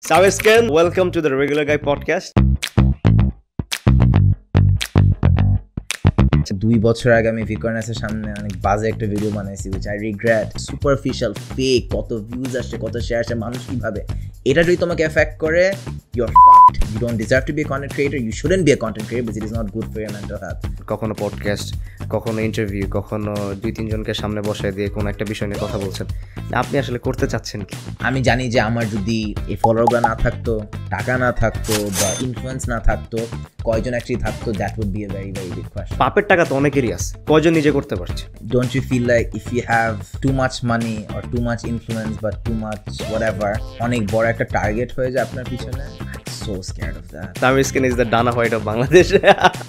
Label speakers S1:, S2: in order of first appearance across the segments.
S1: Sawisken, welcome to the Regular Guy podcast.
S2: 2 বছর আগে আমি ভিকর্নাসের সামনে অনেক বাজে একটা ভিডিও বানাইছি which I regret. Superficial, fake, কত ভিউজ আসছে, কত শেয়ার আসছে, মানুষ কিভাবে এটা যদি তোমাকে এফেক্ট করে, you're fucked. You don't deserve to be a content creator. You shouldn't be a content creator because it is not good for your mental health.
S1: কখনো পডকাস্ট, কখনো ইন্টারভিউ, কখনো 2-3 জনকে সামনে বসায় দিয়ে কোনো একটা বিষয় নিয়ে কথা বলছেন, আপনি আসলে করতে চাচ্ছেন কি?
S2: আমি জানি যে আমার যদি এই ফলোয়ারগুলো না থাকতো, টাকা না থাকতো বা ইনফ্লুয়েন্স না থাকতো, কয়জন অ্যাকচুয়ালি থাকতো, that would be a very very big question.
S1: পাপের টাকা তো অনেকেরই আছে, কয়জন নিজে করতে পারছে?
S2: Don't you feel like if you have too much money or too much influence but too much whatever, অনেক বড় একটা টার্গেট হয়ে যায় আপনার পিছনে? I'm so scared of that.
S1: Sawisken is the Dana White of Bangladesh.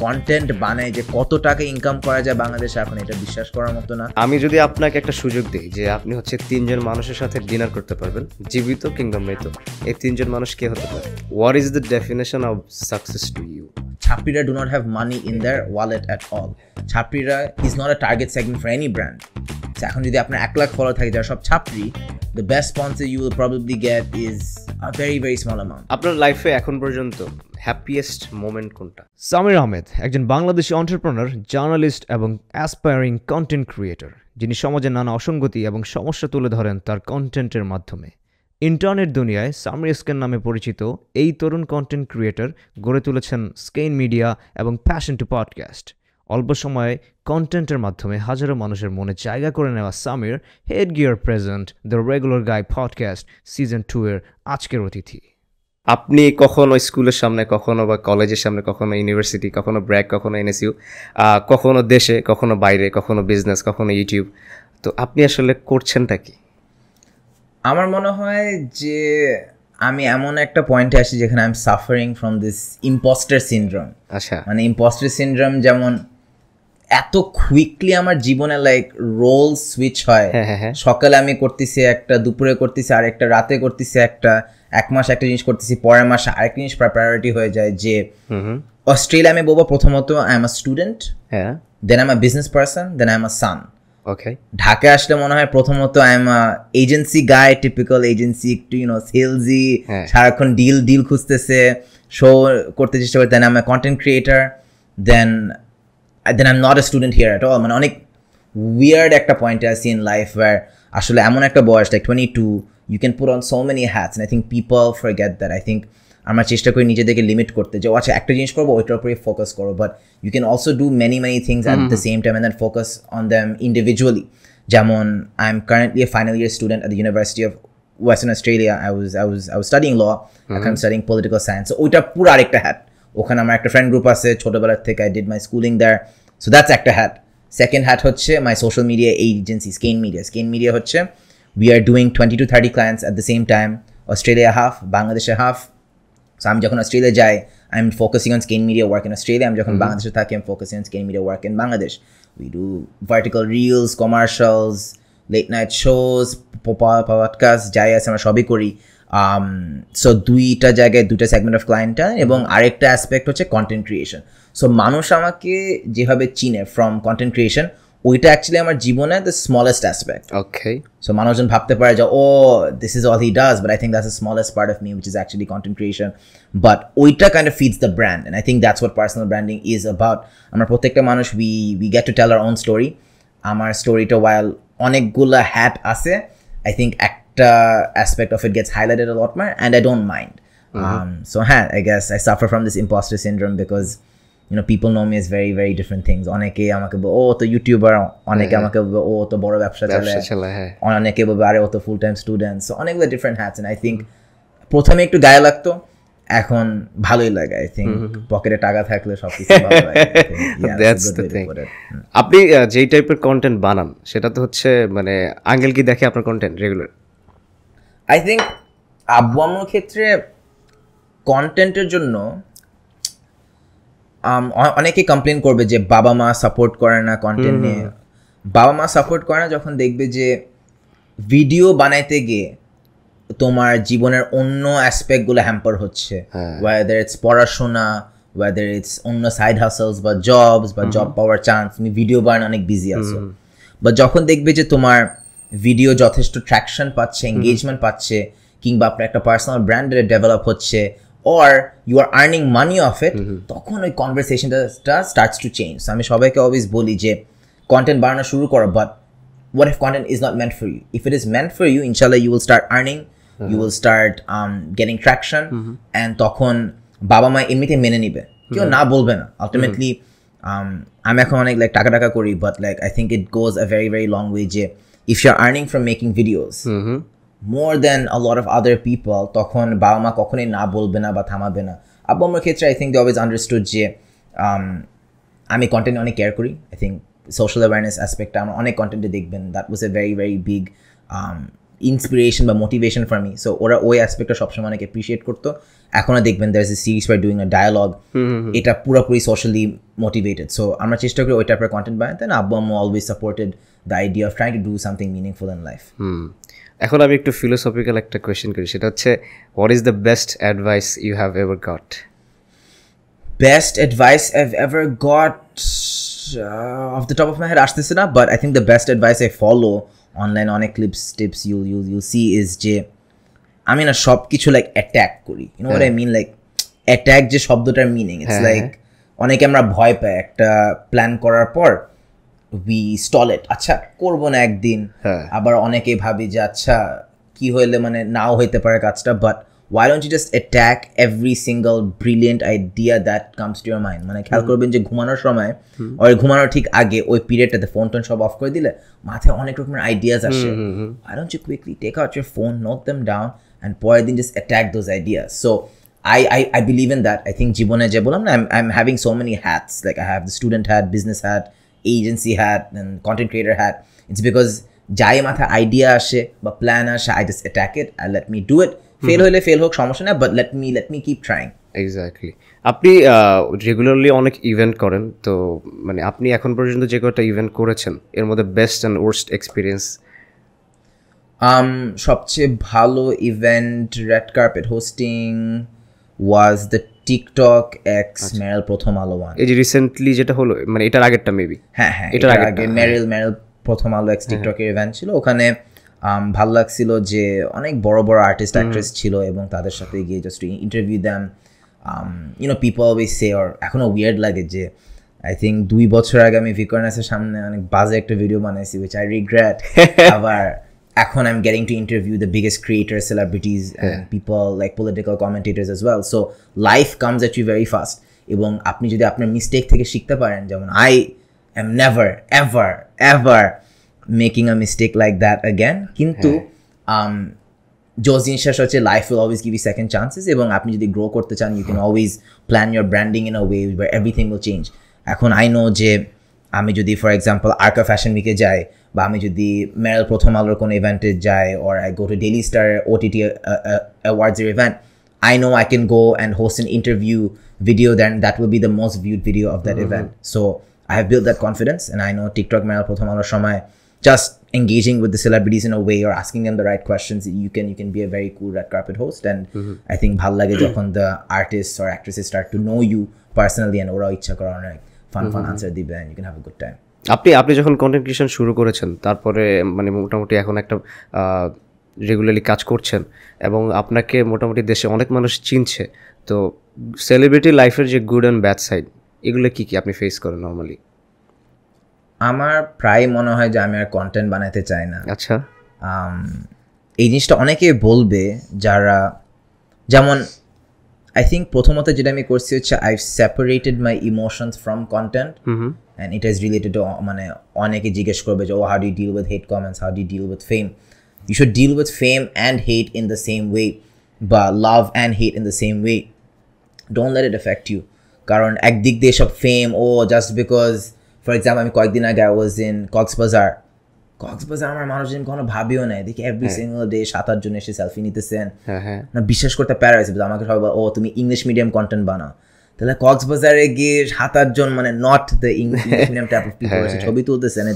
S2: Content বানায় যে কত টাকা ইনকাম করা যায় বাংলাদেশে এখন, এটা বিশ্বাস করার মতো না।
S1: আমি যদি আপনাকে একটা সুযোগ দিই যে আপনি হচ্ছে 3 জন মানুষের সাথে ডিনার করতে পারবেন, জীবিত কিংবা মৃত, এই 3 জন মানুষ কে হতে পারে? What is the definition of success to you?
S2: ছাত্রীরা do not have money in their wallet at all. ছাত্রীরা is not a target segment for any brand. So এখন যদি আপনার 1 লাখ ফলোয়ার থাকে যারা সব ছাত্রী, the best sponsor you will probably get is a very very small amount.
S1: আপনার লাইফে এখন পর্যন্ত হ্যাপিয়েস্ট মোমেন্ট কোনটা?
S3: সামির আহমেদ একজন বাংলাদেশি এন্টারপ্রেনার, জার্নালিস্ট এবং অ্যাসপায়ারিং কন্টেন্ট ক্রিয়েটর, যিনি সমাজের নানা অসঙ্গতি এবং সমস্যা তুলে ধরেন তার কন্টেন্টের মাধ্যমে। ইন্টারনেট দুনিয়ায় সামির নামে পরিচিত এই তরুণ কন্টেন্ট ক্রিয়েটর গড়ে তুলেছেন স্কেইন মিডিয়া এবং প্যাশন টু পডকাস্ট। অল্প সময়ে কন্টেন্টের মাধ্যমে হাজারো মানুষের মনে জায়গা করে নেওয়া Samir head gear present the regular guy podcast season 2 এর আজকের অতিথি।
S1: আপনি কখনো স্কুলের সামনে, কখনো বা কলেজের সামনে, কখনো ইউনিভার্সিটি, কখনো ব্র্যাক, কখনো এনএসইউ, কখনো দেশে, কখনো বাইরে, কখনো বিজনেস, কখনো ইউটিউব, তো আপনি আসলে করছেনটা কি?
S2: আমার মনে হয় যে আমি এমন একটা পয়েন্টে আসি যেখানে I am suffering from this impostor syndrome.
S1: আচ্ছা,
S2: মানে ইম্পোস্টার সিনড্রোম যেমন এত কুইকলি আমার জীবনে লাইক রোল সুইচ হয়। সকালে আমি করতেছি একটা, দুপুরে করতেছি আরেকটা, রাতে করতেছি একটা, 1 মাস একটা জিনিস করতেছি, পরের মাসে আরেকটা জিনিস প্রায়োরিটি হয়ে যায়। যে অস্ট্রেলিয়া আমি বলবো প্রথমত I am a student, then I am a business person, then I am a son.
S1: Okay,
S2: ঢাকায় আসলে মনে হয় প্রথমত I am a agency guy, typical agency, একটু সেলসি, সারাক্ষণ ডিল খুঁজতেছে, শো করতে চেষ্টা করে, then I am a content creator, then I'm not a student here at all. মানে অনেক weird একটা পয়েন্টে আছি in life where আসলে এমন একটা বয়স like 22, you can put on so many hats and I think people forget that. I think আমরা চেষ্টা করি নিজেদেরকে লিমিট করতে, যে আচ্ছা একটা জিনিস করবো ওইটার উপরে ফোকাস করো, but you can also do many things at the same time and then focus on them individually. যেমন I'm currently a final year student at the University of Western Australia. I was studying law. I'm studying political science. So ওইটা পুরো আরেকটা hat. ওখানে আমার একটা friend group আছে ছোটবেলার থেকে, I did my schooling there, so that's একটা হ্যাট। সেকেন্ড হ্যাট হচ্ছে my social media agency Skein media হচ্ছে we are doing 20 to 30 clients at the same time, Australia half, বাংলাদেশে হাফ। সো আমি যখন অস্ট্রেলিয়া যাই I am focusing on Skein media work in Australia, আমি যখন বাংলাদেশে থাকি I am focusing on Skein media work in Bangladesh. We do vertical reels, কমার্শিয়ালস, late night shows, podcast, যাই আছে আমরা সবই করি। সো দুইটা জায়গায় দুইটা সেগমেন্ট অফ ক্লায়েন্টটা, এবং আরেকটা অ্যাসপেক্ট হচ্ছে কন্টেন্ট ক্রিয়েশন। সো মানুষ আমাকে যেভাবে চিনে ফ্রম কন্টেন্ট ক্রিয়েশন, ওইটা অ্যাকচুয়ালি আমার জীবনে the smallest aspect.
S1: Okay,
S2: so মানুষজন ভাবতে পারে যে oh this is all he does, but I think that's the smallest part of me which is actually content creation. But ওইটা kind of feeds the brand, and I think that's what personal branding is about. আমরা প্রত্যেকটা মানুষ we get to tell our own story. আমার স্টোরিটা ওয়াইল অনেকগুলো hat আছে, I think একটা aspect of it gets highlighted a lot more and I don't mind. So I guess I suffer from this imposter syndrome because people know me as very very different things. অনেকে আমাকে বলে ও তো YouTuber, অনেকে আমাকে বলে ও তো বড় ব্যবসা চালায়, অনেকে বলে আরে ও তো ফুল টাইম স্টুডেন্ট। সো অনেকগুলো different hats, and I think প্রথমে একটু গায়ে লাগতো, এখন ভালোই লাগে। আই থিঙ্ক পকেটে টাকা থাকলে সবকিছু ভালো লাগে।
S1: That's the thing. আপনি যেই টাইপের কন্টেন্ট বানান সেটা তো হচ্ছে মানে আঙ্কেল কি দেখে আপনার কন্টেন্ট রেগুলার?
S2: আই থিঙ্ক আব্বু আম্মুর ক্ষেত্রে কন্টেন্টের জন্য অনেকে কমপ্লেন করবে যে বাবা মা সাপোর্ট করে না কন্টেন্ট নিয়ে। বাবা মা সাপোর্ট করে না যখন দেখবে যে ভিডিও বানাইতে গিয়ে তোমার জীবনের অন্য অ্যাসপেক্টগুলো হ্যাম্পার হচ্ছে, ওয়েদার ইটস পড়াশোনা, ওয়েদার ইটস অন্য সাইড হাসলস বা জবস বা জব পাওয়ার চান্স, তুমি ভিডিও বানানো অনেক বিজি আছো। বা যখন দেখবে যে তোমার ভিডিও যথেষ্ট ট্র্যাকশন পাচ্ছে, এঙ্গেজমেন্ট পাচ্ছে, কিংবা আপনার একটা পার্সোনাল ব্র্যান্ডের ডেভেলপ হচ্ছে, or you are earning money off it, তখন ওই কনভারসেশনটা starts to change. So আমি সবাইকে অলওয়েজ বলি যে কন্টেন্ট বানানো শুরু করো, but what if content is not meant for you? If it is meant for you, inshallah you will start earning, you will start getting traction, and তখন বাবা মা এমনিতে মেনে নিবে, কেউ না বলবে না ultimately. আমি এখন অনেক লাইক টাকা করি, but like I think it goes a very very long way যে if you're earning from making videos more than a lot of other people, তখন বাবা মা কখনোই না বলবে না বা থামাবে না। আব্বু আমার ক্ষেত্রে I think they always understood যে আমি কন্টেন্ট অনেক কেয়ার করি। I think social awareness অ্যাসপেক্টটা আমার অনেক কন্টেন্টে দেখবেন, that was a very very big inspiration বা motivation for me. So ওরা ওই অ্যাসপেক্টটা সবসময় অনেক অ্যাপ্রিসিয়েট করতো। এখনও দেখবেন there is a series by doing a dialogue, এটা পুরোপুরি socially motivated. So আমরা চেষ্টা করি ওই টাইপের কন্টেন্ট বানাতে, না আব্বু আম্মু always supported the idea of trying to do something meaningful in life.
S1: এখন আমি একটু ফিলোসফিক্যাল একটা কোয়েশ্চেন করি, সেটা হচ্ছে what is the best advice you have ever got?
S2: Best advice I've ever got, off the top of my head আসতেছে না, but I think the best advice I follow online অনেক tips you'll see is যে আমি না সব কিছু like attack করি, you know what I mean, like attack যে শব্দটার meaning, it's like অনেকে আমরা ভয় পাই একটা প্ল্যান করার পর we stall it, আচ্ছা করব না একদিন, আবার অনেকে ভাবি যে আচ্ছা কি হইলে মানে নাও হইতে পারে কাজটা, but why don't you just attack every single brilliant idea that comes to your mind? মানে খেয়াল করবেন যে ঘুমানোর সময় আর ঘুমানোর ঠিক আগে ওই পিরিয়ডটাতে ফোন টোন সব অফ করে দিলে মাথায় অনেক রকমের আইডিয়াস আসে। why don't you quickly take out your phone, note them down, and পরের দিন just attack those ideas. So I believe in that. I think জীবনে যে বললাম না, I'm having so many hats, like I have the student hat, business hat, agency hat, and content creator hat. It's because যাই মাথায় idea আসে বা plan আসে, I just attack it and let me do it. Fail হইলে fail হোক, সমস্যা না, but let me keep trying.
S1: Exactly. আপনি রেগুলারলি অনেক ইভেন্ট করেন, তো মানে আপনি এখন পর্যন্ত যে কটা ইভেন্ট করেছেন এর মধ্যে বেস্ট অ্যান্ড ওয়ার্স্ট এক্সপিরিয়েন্স?
S2: সবচেয়ে ভালো event red carpet hosting was the TikTok x Meril Prothom Alo one.
S1: এই যে রিসেন্টলি যেটা হলো, মানে এটার আগেরটা মেবি?
S2: হ্যাঁ, এটার আগে মেরিল প্রথম আলো এক্স টিকটকের ইভেন্ট ছিল। ওখানে ভালো লাগছিল যে অনেক বড় বড় আর্টিস্ট অ্যাক্ট্রেস ছিল এবং তাদের সাথে গিয়ে just interview them, you know people always say, or এখনও উইয়ার্ড লাগে যে আই থিঙ্ক 2 বছর আগে আমি ভিকর্নাসের সামনে অনেক বাজে একটা ভিডিও বানাইছি, উইচ আই রিগ্রেট। আবার এখন I'm getting to interview the biggest creators, celebrities, and people like political commentators as well. So life comes at you very fast. এবং আপনি যদি আপনার মিস্টেক থেকে শিখতে পারেন, যেমন I am never ever making a mistake like that again. কিন্তু জিনিসটা হচ্ছে life will always give you second chances, এবং আপনি যদি গ্রো করতে চান, you can always plan your branding in a way where everything will change. এখন I know যে আমি যদি ফর এক্সাম্পল আর্কা ফ্যাশন উইকে যাই, বা আমি যদি মেরিল প্রথম আলোর কোনো ইভেন্টে যাই, or I go to Daily Star OTT Awards event, I know I can go and host an interview video, then that will be the most viewed video of that event. So I have built that confidence, and I know TikTok মেরিল প্রথম আলোর সময় just engaging with the celebrities in a way or asking them the right questions, you can be a very cool red carpet host. And I think ভাল লাগে যখন the artists or actresses start to know you personally, and ওরা ইচ্ছা করে অনেক fun answer দিবে, and you can have a good time.
S1: আপনি যখন কন্টেন্ট ক্রিয়েশন শুরু করেছেন, তারপরে মানে মোটামুটি এখন একটা রেগুলারলি কাজ করছেন, এবং আপনাকে মোটামুটি দেশে অনেক মানুষ চিনছে, তো সেলিব্রিটি লাইফের যে গুড অ্যান্ড ব্যাড সাইড, এগুলো কি আপনি ফেস করেন নর্মালি?
S2: আমার প্রায় মনে হয় যে আমি আর কন্টেন্ট বানাতে চাই না।
S1: আচ্ছা,
S2: এই জিনিসটা অনেকে বলবে যারা, যেমন I think প্রথমত যেটা আমি করছি হচ্ছে I've separated my emotions from content, and it is related to মানে অনেকে জিজ্ঞেস করবে যে how do you deal with hate comments, how do you deal with fame? You should deal with fame and hate in the same way, but love and hate in the same way. Don't let it affect you. কারণ একদিক দিয়ে সব ফেম, just because for example আমি কয়েকদিন আগে I was in Cox's Bazar আমার মানুষজন কোনো ভাবিও নাই, দেখি এভরি সিঙ্গল ডে 7-8 জন এসে সেলফি নিতেছেন, না বিশ্বাস করতে প্যারা হয়েছে। আমাকে সবাই তুমি ইংলিশ মিডিয়াম কন্টেন্ট বানাও, তাহলে কক্সবাজারে গিয়ে 7-8 জন মানে not the English medium type of people এসে ছবি তুলতেছেন।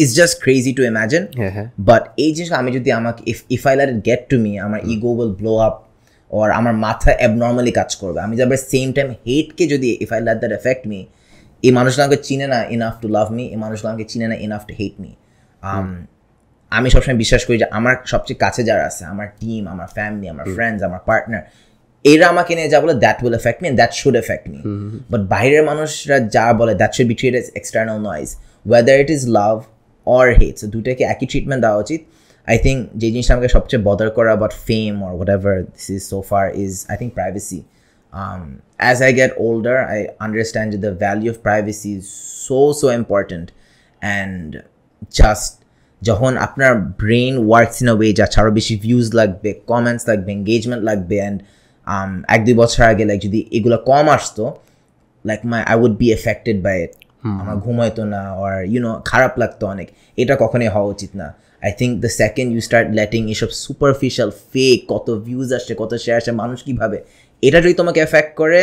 S2: It's just crazy to imagine. But এই জিনিস আমি যদি আমাকে if I let it get to me, আমার ego will blow up, or আমার মাথা abnormally কাজ করবে। আমি যাবার সেম টাইম হেটকে যদি if I let that affect me, এই মানুষগুলো আমাকে চিনে না enough to love me, এই মানুষগুলো আমাকে চিনে না enough to hate me. আমি সবসময় বিশ্বাস করি যে আমার সবচেয়ে কাছে যারা আছে, আমার টিম, আমার ফ্যামিলি, আমার ফ্রেন্ডস, আমার পার্টনার, এরা আমাকে নিয়ে যা বলে that will affect me and that should affect me. But বাইরের মানুষরা যা বলে that should be treated as external noise, whether it is love or hate. So দুটাকে একই ট্রিটমেন্ট দেওয়া উচিত। I think যে জিনিসটা আমাকে সবচেয়ে বদার করা about fame or whatever this is so far is I think privacy. As I get older, I understand that the value of privacy is so important, and just যখন আপনার brain works in a way যা আরো বেশি views লাগবে, comments লাগবে, engagement লাগবে, and 1-2 বছর আগে like যদি এগুলো কম আসতো, like I would be affected by it. আমার ঘুম হইতো না, or you know খারাপ লাগতো অনেক। এটা কখনোই হওয়া উচিত না। I think the second you start letting এসব superficial fake কত views আসছে, কত শেয়ার আসছে, মানুষ কি ভাবে, এটা যদি তোমাকে এফেক্ট করে,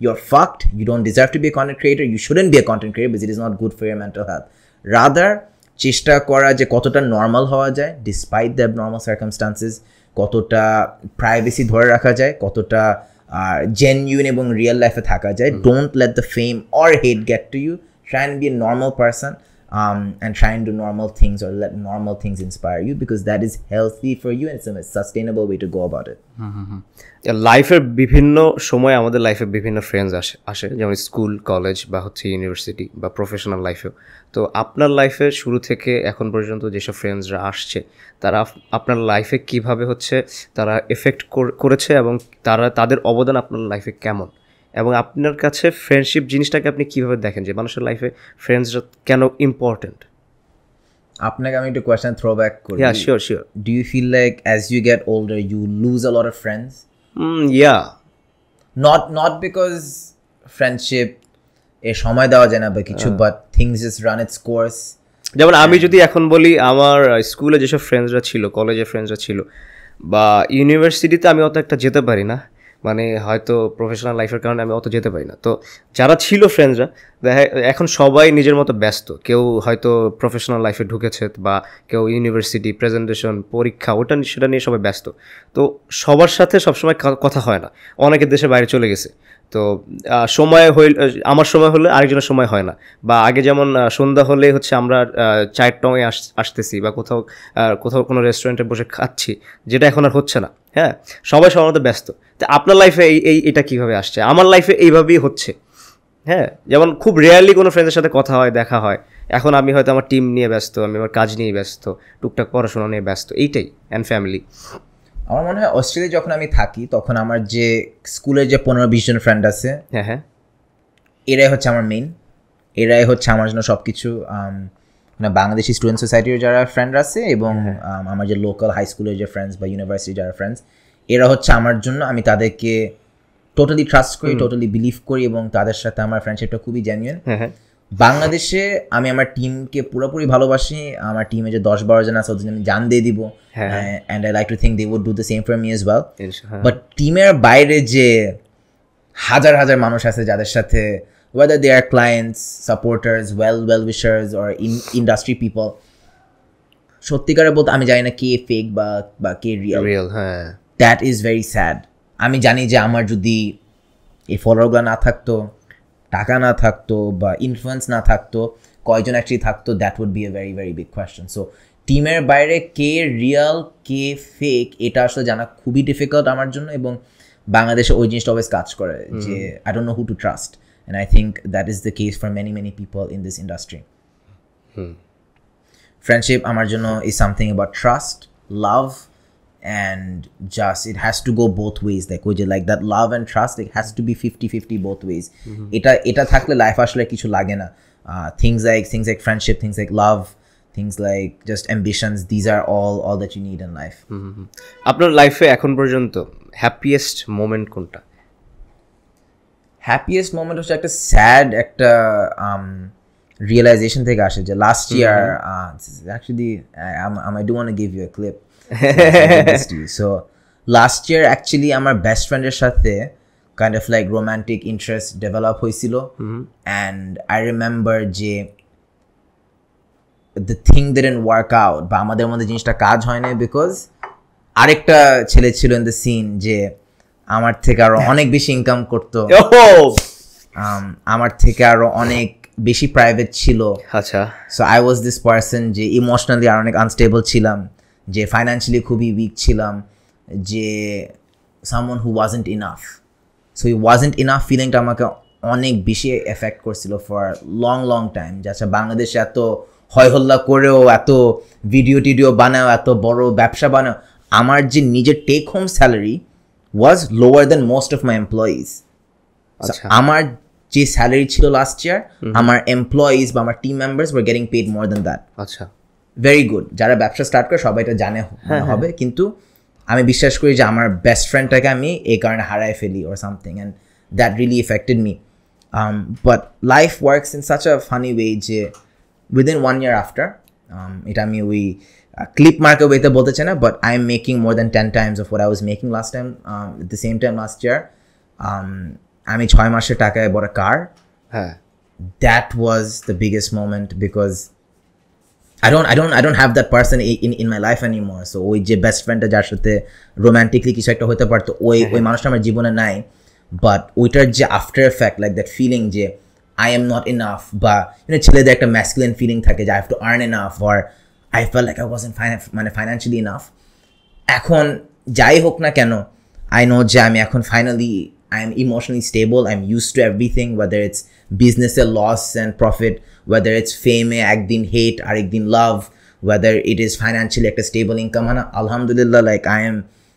S2: you're fucked. You don't deserve to be a content creator. You shouldn't be a content creator because it is not good for your mental health. Rather চেষ্টা করা যে কতটা নর্মাল হওয়া যায় despite the abnormal circumstances, কতটা privacy ধরে রাখা যায়, কতটা genuine এবং রিয়েল লাইফে থাকা যায়। Don't let the fame or hate get to you. Try and be a normal person. And try and do normal things or let normal things inspire you, because that is healthy for you and it's a sustainable way to go about it.
S1: লাইফের বিভিন্ন সময় আমাদের লাইফে বিভিন্ন friends আসে যেমন school, college বা হচ্ছে ইউনিভার্সিটি বা প্রফেশনাল লাইফেও। তো আপনার লাইফে শুরু থেকে এখন পর্যন্ত যেসব ফ্রেন্ডসরা আসছে তারা আপনার লাইফে কিভাবে হচ্ছে তারা এফেক্ট করেছে এবং তাদের অবদান আপনার লাইফে কেমন, এবং আপনার কাছে ফ্রেন্ডশিপ জিনিসটাকে আপনি কিভাবে দেখেন যে মানুষের লাইফে ফ্রেন্ডসরা কেন ইম্পর্টেন্ট?
S2: আপনাকে আমি একটু কোয়েশ্চেন থ্রো ব্যাক করি।
S1: Yeah, sure.
S2: Do you feel like as you get older you lose a lot of friends?
S1: Yeah.
S2: Not because friendship এ সময় দেওয়া যায় না বা কিছু, but things just run its course.
S1: যেমন আমি যদি এখন বলি আমার স্কুলে যেসব ফ্রেন্ডসরা ছিল, কলেজের ফ্রেন্ডসরা ছিল, বা ইউনিভার্সিটিতে আমি অত একটা যেতে পারি না, মানে হয়তো প্রফেশনাল লাইফের কারণে আমি অত যেতে পারি না। তো যারা ছিল ফ্রেন্ডসরা এখন সবাই নিজের মতো ব্যস্ত, কেউ হয়তো প্রফেশনাল লাইফে ঢুকেছে বা কেউ ইউনিভার্সিটি, প্রেজেন্টেশন, পরীক্ষা, সেটা নিয়ে সবাই ব্যস্ত। তো সবার সাথে সবসময় কথা হয় না, অনেকে দেশের বাইরে চলে গেছে। তো সময় আমার সময় হলে আরেকজনের সময় হয় না, বা আগে যেমন সন্ধ্যা হলে হচ্ছে আমরা চায়ের টঙে আসতেছি বা কোথাও কোনো রেস্টুরেন্টে বসে খাচ্ছি, যেটা এখন আর হচ্ছে না। হ্যাঁ, সবাই সবার মতো ব্যস্ত। তো আপনার লাইফে এটা কিভাবে আসছে? আমার লাইফে এইভাবেই হচ্ছে। হ্যাঁ, যেমন খুব রেয়ারলি কোনো ফ্রেন্ডের সাথে কথা হয়, দেখা হয়। এখন আমি হয়তো আমার টিম নিয়ে ব্যস্ত, আমি আমার কাজ নিয়ে ব্যস্ত, টুকটাক পড়াশোনা নিয়ে ব্যস্ত, এইটাই, অ্যান্ড ফ্যামিলি।
S2: আমার মনে হয় অস্ট্রেলিয়া যখন আমি থাকি তখন আমার যে স্কুলের যে 15-20 জন ফ্রেন্ড আছে,
S1: হ্যাঁ,
S2: এরাই হচ্ছে আমার মেইন, এরাই হচ্ছে আমার জন্য সব কিছু। মানে বাংলাদেশি স্টুডেন্ট সোসাইটির যারা ফ্রেন্ড আছে এবং আমার যে লোকাল হাই স্কুলের যে ফ্রেন্ডস বা ইউনিভার্সিটির যারা ফ্রেন্ডস, এরা হচ্ছে আমার জন্য, আমি তাদেরকে টোটালি ট্রাস্ট করি, টোটালি বিলিভ করি এবং তাদের সাথে আমার ফ্রেন্ডশিপটা খুবই জেনুইন। বাংলাদেশে আমি আমার টিমকে পুরোপুরি ভালোবাসি, আমার টিমে যে 10-12 জন আছে ওদের আমি জান দিয়ে দিব, and I like to think they would do the same for me as well. But টিমের বাইরে যে হাজার হাজার মানুষ আছে যাদের সাথে, whether they are clients, supporters, well-wishers or industry people, সত্যিকারে বলতে আমি জানি না কে ফেক বা কে রিয়েল। হ্যাঁ, দ্যাট ইজ ভেরি স্যাড। আমি জানি যে আমার যদি এই ফলোয়ারগুলো না থাকতো, টাকা না থাকতো বা ইনফ্লুয়েন্স না থাকতো, কয়জন অ্যাকচুয়ালি থাকতো, that would be a very very big question. So টিমের বাইরে কে রিয়েল কে ফেক এটা আসলে জানা খুবই ডিফিকাল্ট আমার জন্য, এবং বাংলাদেশে ওই জিনিসটা অলওয়েজ কাজ করে যে I don't know who two trust, and I think that is the case for many people in this industry. Friendship আমার জন্য is something about trust, love, and just it has to go both ways, like that love and trust, it has to be 50-50 both ways. এটা থাকলে life আসলে কিছু লাগে না। Things like friendship, things like love, things like just ambitions, these are all that you need in life.
S1: আপনার লাইফে এখন পর্যন্ত হ্যাপিয়েস্ট মোমেন্ট কোনটা?
S2: হ্যাপিয়েস্ট মোমেন্ট হচ্ছে একটা স্যাড একটা রিয়েলাইজেশন থেকে আসে যে last year, actually I do want to give you a clip. So last year actually আমার বেস্ট ফ্রেন্ডের সাথে kind of like romantic interest develop হয়েছিল, and I remember যে the thing didn't work out, বা আমাদের মধ্যে জিনিসটা কাজ হয় না বিকজ আরেকটা ছেলে ছিল in the scene যে আমার থেকে আরো অনেক বেশি ইনকাম করতো, আমার থেকে আরো অনেক বেশি প্রাইভেট ছিল।
S1: আচ্ছা
S2: so I was this person যে ইমোশনালি আর অনেক আনস্টেবল ছিলাম, যে ফাইন্যান্সিয়ালি খুবই উইক ছিলাম, যে someone who wasn't enough. So এই ওয়াজন্ট ইনাফ ফিলিংটা আমাকে অনেক বেশি এফেক্ট করছিল ফর লং টাইম। যে আচ্ছা বাংলাদেশে এত হয়হল্লা করেও, এত ভিডিও টিডিও বানাও, এত বড় ব্যবসা বানাও, আমার যে নিজের take home salary was lower than most of my employees. আমার যে স্যালারি ছিল লাস্ট ইয়ার, আমার এমপ্লয়িজ বা আমার team members were getting paid more than that.
S1: আচ্ছা
S2: ভেরি গুড। যারা ব্যবসা স্টার্ট করে সবাই এটা জানে হবে, কিন্তু আমি বিশ্বাস করি যে আমার বেস্ট ফ্রেন্ডটাকে আমি এই কারণে হারাই ফেলি or something, and that really affected me. But life works in such a funny way যে within 1 year after, এটা আমি ওই ক্লিপ মার্কের ওয়েতে বলতে চাই না, but I am making more than 10 times of what I was making last time, at the same time last year. আমি 6 মাসের টাকায় বড় কার।
S1: হ্যাঁ
S2: That was the biggest moment because I don't have that person in my life anymore. So ওই যে best ফ্রেন্ডটা যার সাথে রোমান্টিকলি কিছু একটা হতে পারতো, ওই মানুষটা আমার জীবনে নাই। বাট ওইটার যে after effect, like that feeling যে আই এম নট ইনাফ, বা ছেলেদের একটা ম্যাসকুলিন ফিলিং থাকে যে I have to earn enough, or I feel like I wasn't financially enough. এখন যাই হোক না কেন, আই নো যে আমি এখন finally I am emotionally stable. I'm used to everything, whether it's business loss and profit, whether it's fame ekdin hate arekdin love, whether it is financially একটা stable income. And alhamdulillah, like I am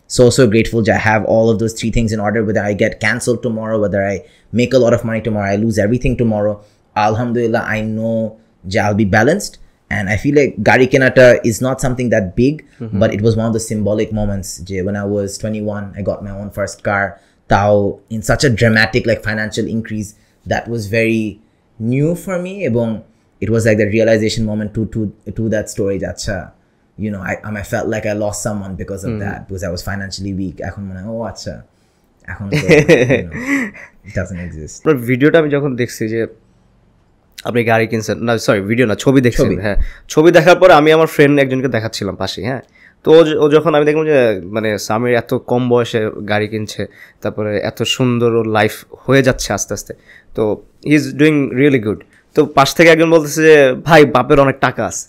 S2: so grateful that I have all of those 3 things in order. Whether I get cancelled tomorrow, whether I make a lot of money tomorrow, I lose everything tomorrow, alhamdulillah, I know that I'll be balanced. And I feel like gari kenata is not something that big, but it was one of the symbolic moments. When I was 21, I got my own first car. Tao in such a dramatic like financial increase that was very new for me, ebong it was like the realization moment to that story acha, I felt like I lost someone because of that, because I was financially weak. Ekhon mone oh acha ekhon to it doesn't exist.
S1: ভিডিওটা আমি যখন দেখছি যে আপনি গাড়ি কিনছেন, না sorry video না, ছবি দেখছেন, হ্যাঁ ছবি দেখার পরে আমি আমার ফ্রেন্ড একজনকে দেখাচ্ছিলাম পাশে, হ্যাঁ তো ও যখন আমি দেখলাম যে মানে সামির এত কম বয়সে গাড়ি কিনছে, তারপরে এত সুন্দর ওর লাইফ হয়ে যাচ্ছে আস্তে আস্তে, তো he is doing really good. তো পাশ থেকে একজন বলতেছে যে ভাই বাপের অনেক টাকা আছে।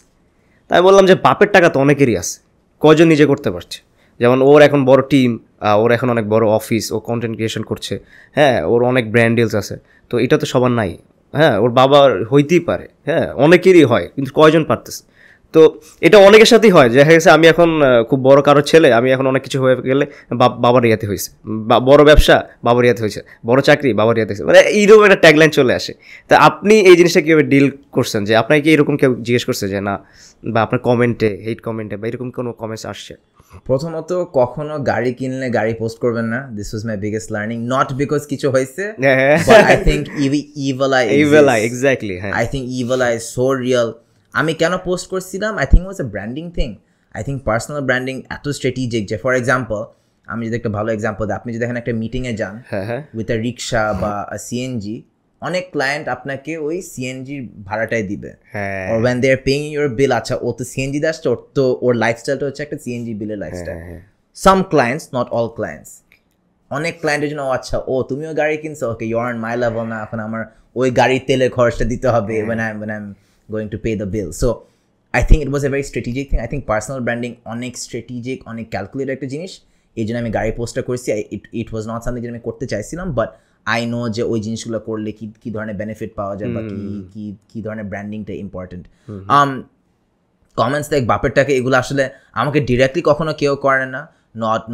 S1: তাই বললাম যে বাপের টাকা তো অনেকেরই আছে, কয়জন নিজে করতে পারছে। যেমন ওর এখন বড় টিম, ওর এখন অনেক বড় অফিস, ও কন্টেন্ট ক্রিয়েশন করছে, হ্যাঁ ওর অনেক ব্র্যান্ড ডিলস আছে, তো এটা তো সবার নাই। হ্যাঁ ওর বাবার হইতেই পারে, হ্যাঁ অনেকেরই হয়, কিন্তু কয়জন পারতেছে। তো এটা অনেকের সাথেই হয়, দেখা গেছে আমি এখন খুব বড় কারো ছেলে, আমি এখন অনেক কিছু হয়ে গেলে বাবার ইয়াতে হয়েছে, বড় ব্যবসা বাবার ইয়াতে হয়েছে, বড় চাকরি বাবার ইয়াতে হয়েছে, মানে এইরকম একটা ট্যাগলাইন চলে আসে। তা আপনি এই জিনিসটা কীভাবে ডিল করছেন, যে আপনাকে কি এরকম কেউ জিজ্ঞেস করছে যে না, বা আপনার কমেন্টে হেট কমেন্টে বা এরকম কোনো কমেন্টস আসছে?
S2: প্রথমত কখনো গাড়ি কিনলে গাড়ি পোস্ট করবেন না, this was my biggest learning, not because কিছু হয়েছে, but I think evil eye
S1: exactly, হ্যাঁ
S2: I think evil eye is so real. আমি কেন পোস্ট করছিলাম, I think was a branding thing. I think personal branding এত strategic যে, for example আমি যদি একটা ভালো এক্সাম্পল দিই, আপনি যদি এখানে একটা মিটিংয়ে যান উইথ আ রিক্সা বা সিএনজি, অনেক ক্লায়েন্ট আপনাকে ওই সিএনজির ভাড়াটাই দিবে, or when they are paying your bill, আচ্ছা ও তো সিএনজি দাস, ওর লাইফস্টাইলটা হচ্ছে একটা সিএনজি বিলের lifestyle. Some clients, not all clients. অনেক ক্লায়েন্টের জন্য আচ্ছা ও তুমিও গাড়ি কিনছো, okay you are on my level না, এখন আমার ওই গাড়ির তেলের খরচটা দিতে হবে when I'm going to pay the bill. So I think it was a very strategic thing. I think personal branding অনেক strategic, অনেক calculated একটা জিনিস। এই জন্য আমি গাড়ি পোস্টটা করছি। it was not something যেটা আমি করতে চাইছিলাম, বাট আই নো যে ওই জিনিসগুলো করলে কি ধরনের বেনিফিট পাওয়া যায়, বা কি ধরনের ব্র্যান্ডিংটা ইম্পর্টেন্ট। কমেন্টস লাইক বাপের টাকা, এগুলো আসলে আমাকে ডিরেক্টলি কখনো কেউ করে না,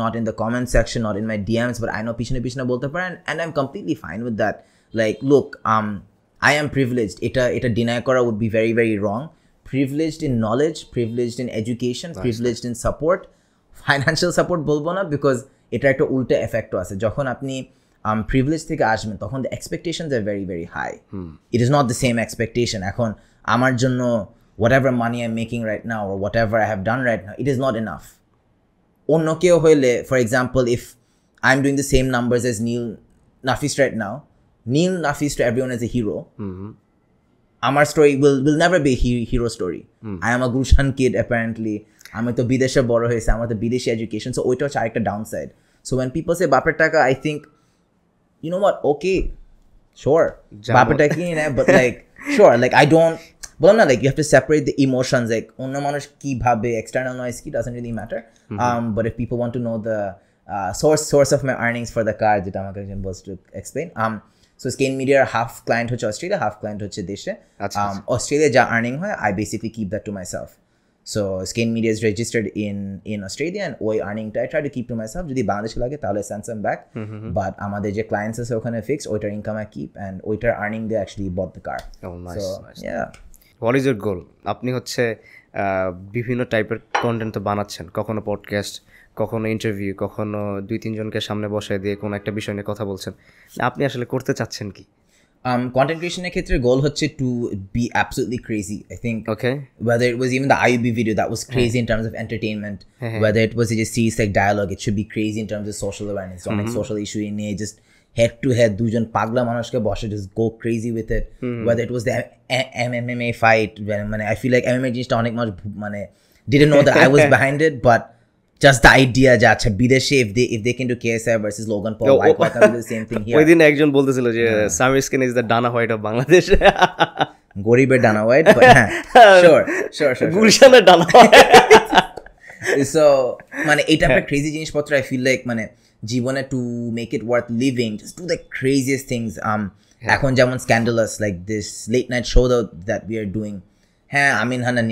S2: not in the comment section, not in my DMs, but I know পিছনে বলতে পারেন, and I'm completely fine with that. Like look, I am privileged. এটা deny করা would be very very wrong. Privileged in knowledge, privileged in education, privileged in support. Financial support বলবো না, because এটা একটা উল্টা এফেক্টও আছে। যখন আপনি privilege থেকে আসবেন, তখন the expectations are very very high. It is not the same expectation. এখন আমার জন্য whatever money I'm making right now, or whatever I have done right now, it is not enough. অন্য কেউ হইলে, for example, if I'm doing the same numbers as Neil Nafis right now, Neil Nafis to everyone is a hero. Our story will never be a hero story. I am a Gulshan kid apparently. আমি তো বিদেশে বড় হয়েছে, আমার তো বিদেশি education, so ওইটা হচ্ছে আরেকটা down side. So when people say বাপের টাকা, I think, you know what, okay, sure, বাপের টাকা কিনে নেয়, but like sure, like I don't, বললাম না, like you have to separate the emotions, like অন্য মানুষ কি ভাবে, external noise কি doesn't really matter. But if people want to know the source of my earnings for the car, যেটা আমাকে একজন বলছে to explain, so Skane Media half client হচ্ছে অস্ট্রেলিয়া, half client হচ্ছে দেশে। অস্ট্রেলিয়া যা আর্নিং হয় I basically keep that to myself. So Skane Media is registered in Australia, and ওই আর্নিংটা I try to keep to myself. যদি বাংলাদেশে লাগে তাহলে send some back, but আমাদের যে clients আছে ওখানে fixed, ওইটার income I keep, and ওইটার earning they actually bought the car.
S1: Oh, nice,
S2: so
S1: nice.
S2: yeah.
S1: What is your goal? আপনি হচ্ছে বিভিন্ন টাইপের কন্টেন্ট তো বানাচ্ছেন, কখনো পডকাস্ট, কখনো ইন্টারভিউ, কখনো 2-3 জনকে সামনে বসায় দিয়ে কোনো একটা বিষয় নিয়ে কথা বলছেন, আপনি আসলে করতে চাচ্ছেন কি?
S2: Content creation এর ক্ষেত্রে goal হচ্ছে to be absolutely crazy. I think
S1: Okay.
S2: whether it was even the IUB video that was crazy in terms of entertainment, whether it was a just series like dialogue, it should be crazy in terms of social awareness, like social issue in it, just head to head দুজন পাগলা মানুষকে বসে just go crazy with it. Whether it was the MMA fight, মানে I feel like MMA জিনিসটা অনেক মানুষ মানে didn't know that I was behind it, but just the idea যে আচ্ছা বিদেশে if they can do KSI versus Logan Paul, why can't we do the same thing here?
S1: ওই দিন একজন বলতেছিল যে সামির স্কিন ইজ দ্য ডানা হোয়াইট অফ বাংলাদেশ।
S2: গরিবের ডানা হোয়াইট, but sure.
S1: গুলশানের ডানা হোয়াইট।
S2: So মানে এটা একটা ক্রেজি জিনিসপত্র I feel like মানে জীবনে to make it worth living, just do the craziest things. এখন যেমন scandalous like this late night show that we are doing. হ্যাঁ, Amin Hanan,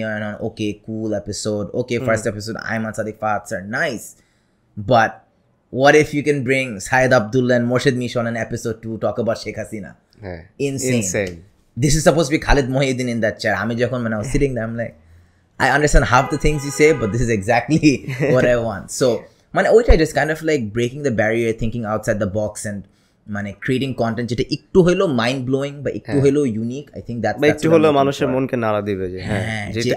S2: okay, cool episode, okay, first episode, Ayman Sadiq Fahad sir, nice. But what if you can bring Syed Abdullah and Morshid Misha on an episode to talk about Sheikh Hasina? Insane. This is supposed to be Khalid Mohidin in that chair. When I was sitting there, I'm like, I understand half the things you say, but this is exactly what I want. So, which I just kind of like breaking the barrier, thinking outside the box, and creating content যেটা একটু হলো mind blowing বা একটু হলো unique. I think that's
S1: একটু হলো মানুষের মনকে নাড়া দিবে যে হ্যাঁ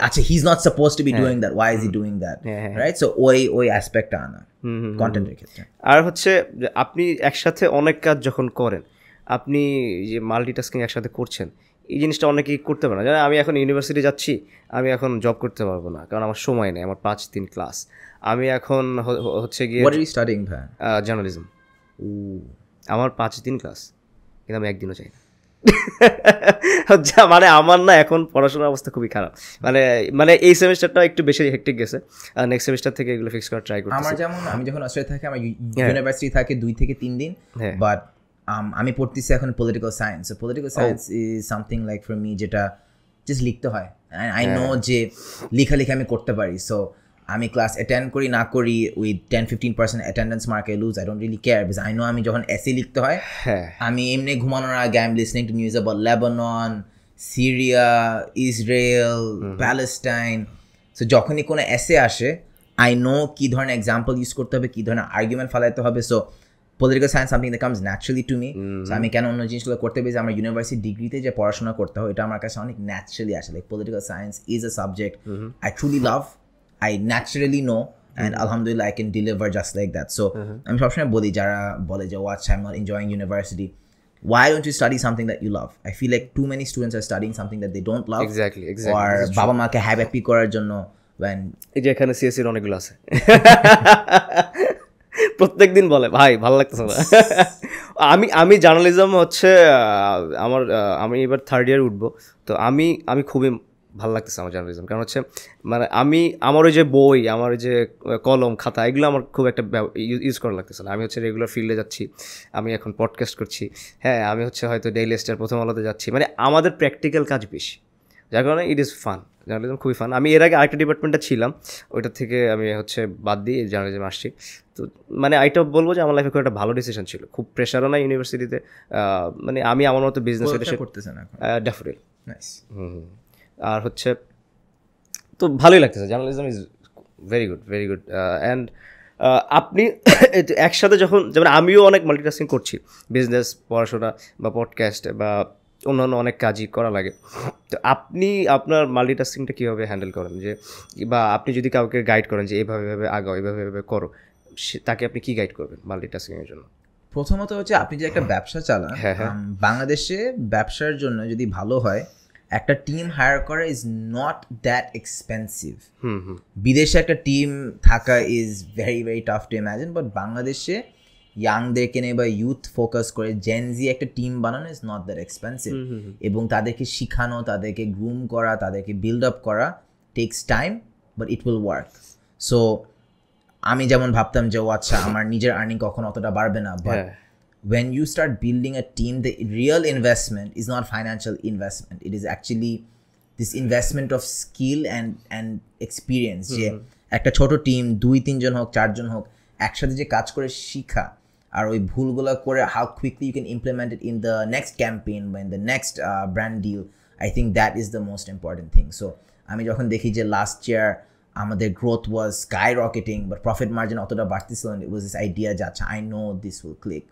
S2: আচ্ছা হি is not supposed to be doing that, why is he doing that, right? So ওই অ্যাসপেক্টটা আনা কন্টেন্টের ক্ষেত্রে।
S1: আর হচ্ছে আপনি একসাথে অনেক কাজ যখন করেন, আপনি যে মাল্টিটাস্কিং একসাথে করছেন, এই জিনিসটা অনেকেই করতে পারে না। যেন আমি এখন ইউনিভার্সিটি যাচ্ছি, আমি এখন জব করতে পারবো না কারণ আমার সময় নেই, আমার 5-3 ক্লাস। আমি এখন হচ্ছে গিয়ে
S2: what are you studying?
S1: Journalism. আমার 5 দিন ক্লাস, কিন্তু আমি একদিনও চাই না। মানে আমার না এখন পড়াশোনার অবস্থা খুবই খারাপ, মানে এই সেমিস্টারটা একটু বেশি হেক্টিক গেছে, আর নেক্সট সেমিস্টার থেকে এগুলো ফিক্স করার ট্রাই করতেছি।
S2: আমার যেমন আমি যখন অস্ট্রেলিয়া থাকি, আমার ইউনিভার্সিটি থাকে 2 থেকে 3 দিন, বাট আমি পড়তেছি এখন political science. So political science is something like for me যেটা জাস্ট লিখতে হয়। আই নো যে লেখালেখি আমি করতে পারি, সো আমি ক্লাস অ্যাটেন্ড করি না করি with 10-15% attendance mark I lose, I don't really care, because I know আমি যখন এসে লিখতে হয় আমি এমনি ঘুমানোর আগে I am listening to news about Lebanon, Syria, Israel, Palestine. So যখনই কোনো এসে আসে আই নো কী ধরনের এক্সাম্পল ইউজ করতে হবে, কী ধরনের আর্গুমেন্ট ফেলাইতে হবে। So political science something that comes naturally to me. So আমি কেন অন্য জিনিসগুলো করতে পেরেছি, আমার ইউনিভার্সিটি ডিগ্রিতে যে পড়াশোনা করতে হয় এটা আমার কাছে অনেক ন্যাচারালি আসে। Like political science is a subject I truly love, I naturally know, and alhamdulillah I can deliver just like that. So আমি সবসময় বলি যারা বলে যে watch I'm not enjoying university, why don't you study something that you love? I feel like too many students are studying something that they don't love,
S1: exactly
S2: or বাবা মাকে happy করার জন্য। when
S1: এই যে এখানে সিএসসির অনেকগুলো আছে, প্রত্যেকদিন বলে ভাই ভালো লাগতেছে না। আমি জার্নালিজম হচ্ছে আমি এবার 3rd ইয়ার উঠবো, তো আমি খুবই ভালো লাগতেছে আমার জার্নালিজম, কারণ হচ্ছে মানে আমার ওই যে বই, আমার ওই যে কলম খাতা, এগুলো আমার খুব একটা ইউজ করা লাগতেছে না। আমি হচ্ছে রেগুলার ফিল্ডে যাচ্ছি, আমি এখন পডকাস্ট করছি, হ্যাঁ আমি হচ্ছে হয়তো ডেইলি স্টার, প্রথম আলোতে যাচ্ছি, মানে আমাদের প্র্যাকটিক্যাল কাজ বেশি, যার কারণে ইট ইজ ফান। জার্নালিজম খুবই ফান। আমি এর আগে আরেকটা ডিপার্টমেন্টে ছিলাম, ওইটা থেকে আমি হচ্ছে বাদ দিয়ে জার্নালিজম আসছি। তো মানে এটা বলবো যে আমার লাইফে খুব একটা ভালো ডিসিশন ছিল, খুব প্রেশারও নাই ইউনিভার্সিটিতে, মানে আমি আমার মতো বিজনেস
S2: করতেছেন
S1: ডেফিনেটলি। আর হচ্ছে তো ভালোই লাগতেছে, journalism is very good and আপনি একসাথে যখন, যেমন আমিও অনেক মাল্টিটাস্কিং করছি, বিজনেস, পড়াশোনা বা পডকাস্ট বা অন্যান্য অনেক কাজই করা লাগে। তো আপনি আপনার মাল্টিটাস্কিংটা কীভাবে হ্যান্ডেল করেন, যে বা আপনি যদি কাউকে গাইড করেন যে এইভাবে আগাও, এইভাবে করো, তাকে আপনি কী গাইড করবেন মাল্টিটাস্কিংয়ের জন্য?
S2: প্রথমত হচ্ছে আপনি যে একটা ব্যবসা চালান, বাংলাদেশে ব্যবসার জন্য যদি ভালো হয়, একটা টিম হায়ার করা ইজ নট দ্যাট এক্সপেন্সিভ। বিদেশে একটা টিম থাকা is very tough to imagine, but বাংলাদেশে ইয়াংদেরকে নিয়ে বা ইউথ ফোকাস করে জেনজি একটা টিম বানানো ইজ নট দ্যাট এক্সপেন্সিভ এবং তাদেরকে শিখানো তাদেরকে গ্রুম করা তাদেরকে বিল্ড আপ করা takes time but it will work so আমি যেমন ভাবতাম যে ও আচ্ছা আমার নিজের আর্নিং কখনো অতটা বাড়বে না but when you start building a team the real investment is not financial investment it is actually this investment of skill and experience যে একটা ছোট টিম 2-3 জন হোক 4 জন হোক একসাথে যে কাজ করে শিখা আর ওই ভুলগুলো করে how quickly you can implement it in the next campaign বা in the next brand deal I think that is the most important thing so আমি যখন দেখি যে last year আমাদের growth was skyrocketing but profit margin অতটা বাড়তেছিল it was this idea যে আচ্ছা I know this will click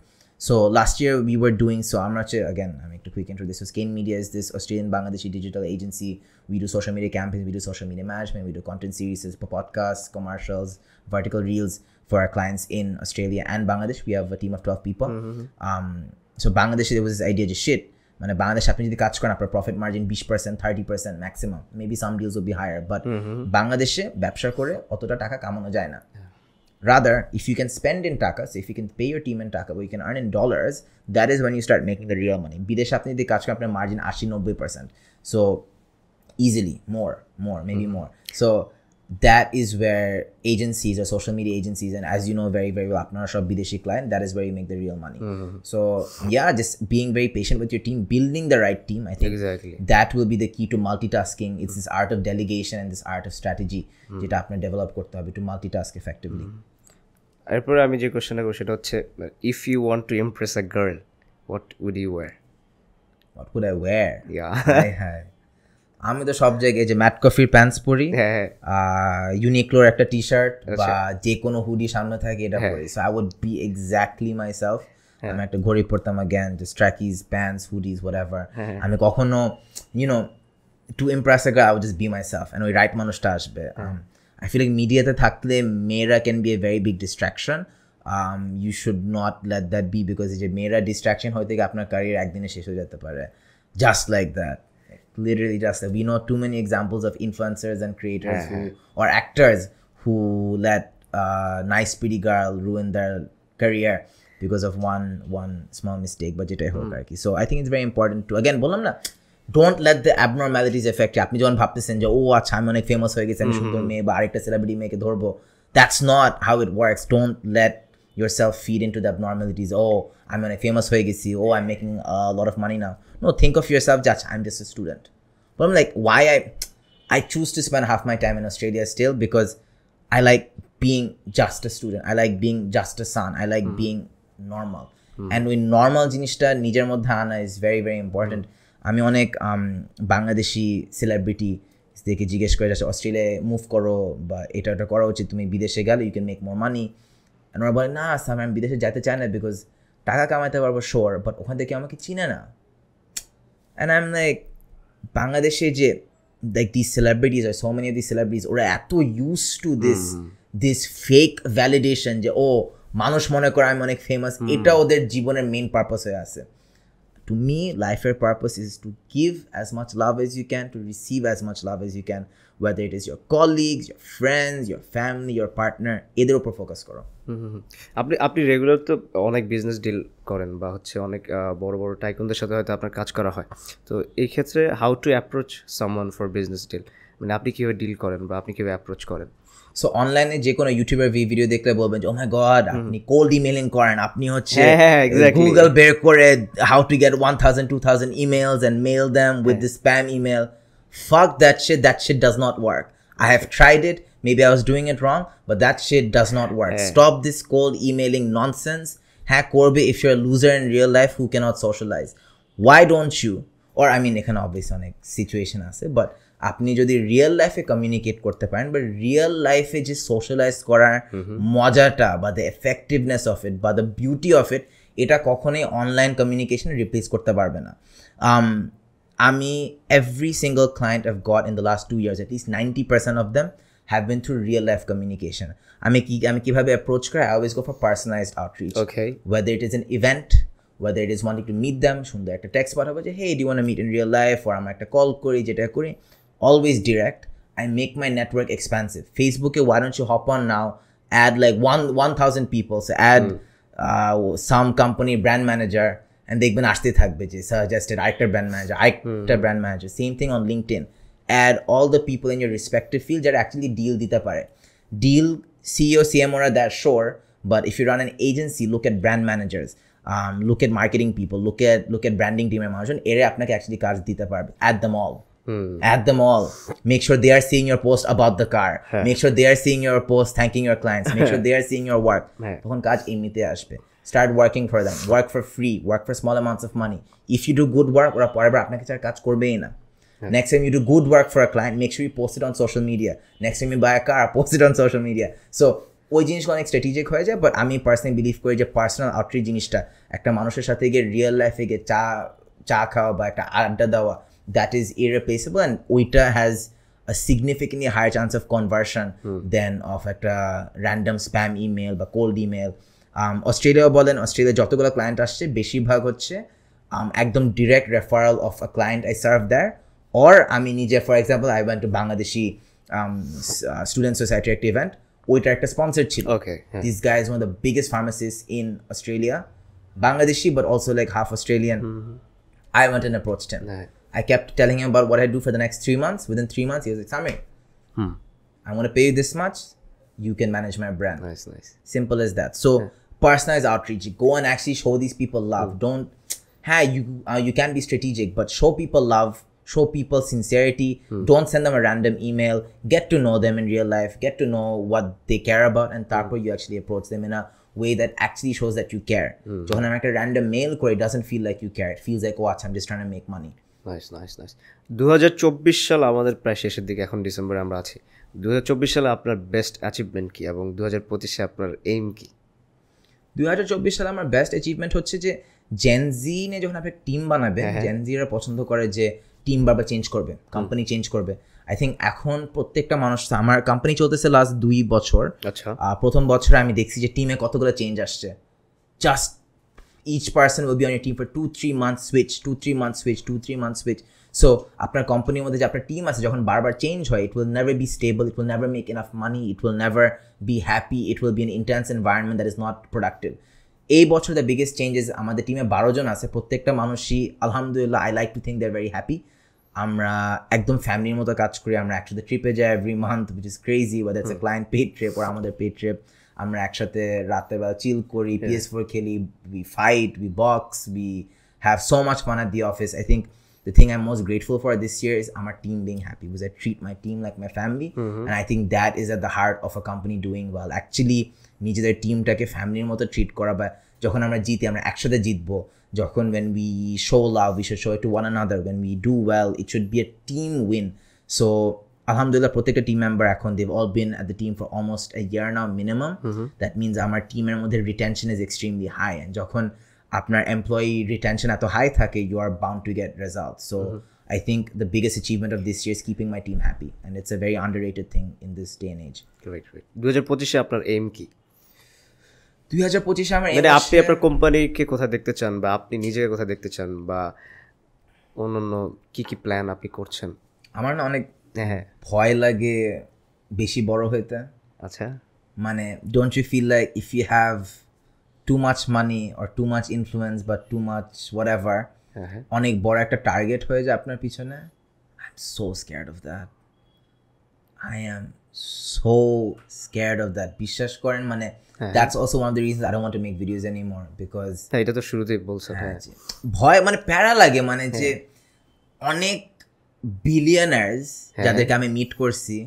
S2: So last year we were doing so I'm not sure again I make a quick intro this was Kane Media is this Australian Bangladeshi digital agency we do social media campaigns we do social media management we do content series podcasts commercials vertical reels for our clients in Australia and Bangladesh we have a team of 12 people so Bangladesh there was this idea just shit মানে বাংলাদেশ আপনি যদি কাজ করেন আপনার profit margin 20% 30% maximum maybe some deals will be higher but বাংলাদেশে ব্যবসা করে অতটা টাকা কামানো যায় না Rather, if you can spend in taka, so if you can pay your team in taka, but you can earn in dollars, that is when you start making the real money. Bideshe apni jodi kaj karen apnar margin 80-90%. So easily more, maybe more. So that is where agencies or social media agencies, and as you know very very well, apnara shob bideshi client, that is where you make the real money. So yeah, just being very patient with your team, building the right team. I think
S1: exactly
S2: that will be the key to multitasking. It's this art of delegation and this art of strategy jeta apnar develop korte hobe to multitask effectively.
S1: এরপরে আমি যে কোশ্চেনটা করব সেটা হচ্ছে if you want to impress a girl what would you wear
S2: What would I wear?
S1: Yeah.
S2: হ্যাঁ আমি তো সব জায়গায় যে ম্যাট কফির প্যান্টস পরি ইউনিক্লোর একটা টি শার্ট বা যে কোনো হুডি সামনে থাকে এটা পরি so I would be exactly myself আমি একটা ঘড়ি পরতাম again just trackies pants hoodies whatever আমি কখনো to impress a girl I would just be myself and ওই রাইট মানুষটা আসবে I feel like মিডিয়াতে থাকলে মেয়েরা can be a very big distraction you should not let that be because যে মেয়েরা distraction হইতে গিয়ে আপনার ক্যারিয়ার একদিনে শেষ হয়ে যেতে পারে just like that literally just like we know too many examples of influencers and creators who or actors who let nice pretty girl ruin their career because of one small mistake but যেটাই হোক আর কি so I think it's very important to again বললাম না don't let the abnormalities affect you আপনি যখন ভাবতেছেন যে ও আচ্ছা আমি অনেক ফেমাস হয়ে গেছি আমি সুন্দর মেয়ে বা আরেকটা সেলিব্রিটি মেয়েকে ধরবো that's not how it works don't let yourself feed into the abnormalities oh I'm অনেক ফেমাস হয়ে গেছি oh I'm making a lot of money now no think of yourself just I'm just a student but I'm like why I choose to spend half my time in Australia still because I like being just a student I like being just a son I like being normal and ওই normal জিনিসটা নিজের মধ্যে আনা is very very important আমি অনেক Bangladeshi celebrity দেখে জিজ্ঞেস করে যাচ্ছে অস্ট্রেলিয়ায় মুভ করো বা এটা করা উচিত তুমি বিদেশে গেলে ইউ ক্যান মেক মোর মানি আর ওরা বলে না স্যার আমি বিদেশে যেতে চাই না বিকজ টাকা কামাইতে পারবো শিওর বাট ওখান থেকে আমাকে চিনে না অ্যান্ড আই এম লাইক বাংলাদেশে যে লাইক দিস সেলিব্রিটিজ আর so many of this celebrities ওরা এত use to this fake validation যে ও মানুষ মনে করে আমি অনেক ফেমাস এটা ওদের জীবনের মেইন পারপাস হয়ে আছে To me, life's purpose is to give as much love as you can, to receive as much love as you can, whether it is your colleagues, your friends, your family, your partner, এদের উপর focus করো
S1: আপনি regular তো অনেক business deal করেন বা হচ্ছে অনেক বড় বড় টাইকুনদের সাথে হয়তো আপনার কাজ করা হয় তো এই ক্ষেত্রে how to approach someone for business deal মানে আপনি কীভাবে ডিল করেন বা আপনি কীভাবে অ্যাপ্রোচ করেন
S2: সো অনলাইনে যে কোনো ইউটিউবের ভিডিও দেখলে বলবেন যে ও মাই গড আপনি কোল্ড ইমেইলিং করেন আপনি হচ্ছে গুগল বের করে how to get 1000 2000 emails and mail them with this spam email fuck that shit does not work I have tried it maybe I was doing it wrong but that shit does not work stop this cold emailing nonsense হ্যাঁ করবে if you're a loser in real life who cannot socialize why don't you or I mean এখানে obviously অনেক situation আছে but আপনি যদি real লাইফে communicate করতে পারেন বা রিয়েল লাইফে যে সোশ্যালাইজ করার মজাটা বা দ্য এফেক্টিভনেস অফ ইট বা দ্য বিউটি অফ ইট এটা কখনোই অনলাইন কমিউনিকেশন রিপ্লেস করতে পারবে না আমি every single client I've got in the last 2 years at least 90% of them have been through real life communication আমি কিভাবে অ্যাপ্রোচ করি I always go for personalized outreach whether it is an event whether it is wanting to meet them সুন্দর একটা text পাঠাবো যে hey do you want to meet in real life or আমরা একটা call করি যেটা করি always direct I make my network expansive Facebook why don't you hop on now add like 1000 people so add some company brand manager and দেখবেন আসতে থাকবে যে suggested আরেকটা ব্র্যান্ড ম্যানেজার, আরেকটা brand manager, same thing on LinkedIn. Add all the people in your respective field যারা actually deal দিতে পারে। Deal CEO, CMO are that sure, but if you run an agency, look at brand managers, look at marketing people, look at branding team এর মানুষজন, এরা আপনাকে actually কাজ দিতে পারবে। Add them all. Add them all. Make sure they are seeing your post about the car. Make sure they are seeing your post thanking your clients. Make sure they are seeing your work. তখন কাজ এমনিতে আসবে। Start working for them. Work for free. Work for small amounts of money. If you do good work, ওরা পরের বার আপনাকে ছাড়া কাজ করবেই না। Next time you do good work for a client, make sure you post it on social media. Next time you buy a car, post it on social media. So ওই জিনিসটা অনেক স্ট্র্যাটেজিক হয়ে যায়, বাট আমি personally believe করি যে personal outreach জিনিসটা একটা মানুষের সাথে গিয়ে রিয়েল লাইফে গিয়ে চা খাওয়া বা একটা আড্ডা দেওয়া, দ্যাট ইজ ইররিপ্লেসেবল, অ্যান্ড ওইটা has a significantly higher chance of conversion than of একটা random spam email বা cold email. অস্ট্রেলিয়াও বলেন, অস্ট্রেলিয়া যতগুলো ক্লায়েন্ট আসছে বেশিরভাগ হচ্ছে একদম direct referral of a client I serve there, or আমি নিজে for example I went to Bangladeshi student সোসাইটির একটা ইভেন্ট, ওইটার একটা স্পন্সর ছিল। This guy is one of the biggest pharmacist in Australia, Bangladeshi but also like half Australian. I went and approached him. I kept telling him about what I do for the next 3 months. Within 3 months, he was like, Samir, I'm going to pay you this much. You can manage my brand.
S1: Nice.
S2: Simple as that. So personalized outreach. Go and actually show these people love. Don't, you can be strategic, but show people love. Show people sincerity. Don't send them a random email. Get to know them in real life. Get to know what they care about, and therefore you actually approach them in a way that actually shows that you care. যখন আমি একটা random mail করে, it doesn't feel like you care. It feels like, oh, I'm just trying to make money.
S1: Nice 2024 সাল আমাদের প্রায় শেষের দিকে, এখন ডিসেম্বরে আমরা আছি। 2024 সালে আপনার বেস্ট অ্যাচিভমেন্ট কি এবং 2025 আপনার এইম কি?
S2: 2024 সালে আমার বেস্ট অ্যাচিভমেন্ট হচ্ছে যে জেনজি নিয়ে যখন আপনি টিম বানাবে, জেনজিরা পছন্দ করে যে টিম বারবার চেঞ্জ করবে, কোম্পানি চেঞ্জ করবে। আই থিঙ্ক এখন প্রত্যেকটা মানুষ, আমার কোম্পানি চলতেছে লাস্ট 2 বছর।
S1: আচ্ছা,
S2: প্রথম বছরে আমি দেখছি যে টিমে কতগুলো চেঞ্জ আসছে। Just each person will be on your team for 2-3 months switch, 2-3 months switch, 2-3 months switch. So আপনার কোম্পানির মধ্যে যে আপনার টিম আছে যখন বারবার চেঞ্জ হয়, it will never be stable, it will never make enough money, it will never be happy, it will be an intense environment that is not productive. এই বছর দ্য বিগেস্ট চেঞ্জেস, আমাদের টিমে 12 জন আছে, প্রত্যেকটা মানুষই আলহামদুলিল্লাহ I like to think they are very happy. আমরা একদম ফ্যামিলির মতো কাজ করি, আমরা একসাথে ট্রিপে যাই every month, which is crazy, whether it's a client paid trip or আমাদের পেড ট্রিপ। আমরা একসাথে রাতের বেলা চিল করি, PS4 খেলি, we fight, we box, we have so much fun at the office. I think the thing I'm most grateful for this year is our team being happy, because I treat my team like my family, and I think that is at the heart of a company doing well. Actually নিজেদের টিমটাকে ফ্যামিলির মতো treat করা, বা যখন আমরা জিতি আমরা একসাথে জিতবো, যখন when we show love we should show it to one another, when we do well it should be a team win. So alhamdulillah প্রত্যেকটা টিম মেম্বার এখন they've all been at the team for almost a year now minimum. That means আমার টিমের মধ্যে retention is extremely high, and যখন আপনার employee retention এত high থাকে, you are bound to get results. So I think the biggest achievement of this year is keeping my team happy, and it's a very underrated thing in this day and age.
S1: Great. 2025 আপনার aim কি?
S2: 2025 আমার
S1: মানে আপনি আপনার কোম্পানিকে কোথায় দেখতে চান, বা আপনি নিজেকে কোথায় দেখতে চান, বা অন্যান্য কি প্ল্যান আপনি করছেন?
S2: আমার না অনেক ভয় লাগে বেশি বড় হইতে।
S1: আচ্ছা,
S2: মানে don't you feel like if you have too much money or too much influence বা টু মাচ হোয়াটএভার, অনেক বড় একটা টার্গেট হয়ে যায় আপনার পিছনে? I am so scared of that, I am so scared of that. বিশ্বাস করেন, মানে that's also one of the reasons I don't want to make videos anymore, because
S1: এটা তো শুরুতেই বলছেন,
S2: ভয়, মানে প্যারা লাগে, মানে যে অনেক বিলিয়নার্স যাদেরকে আমি মিট করছি,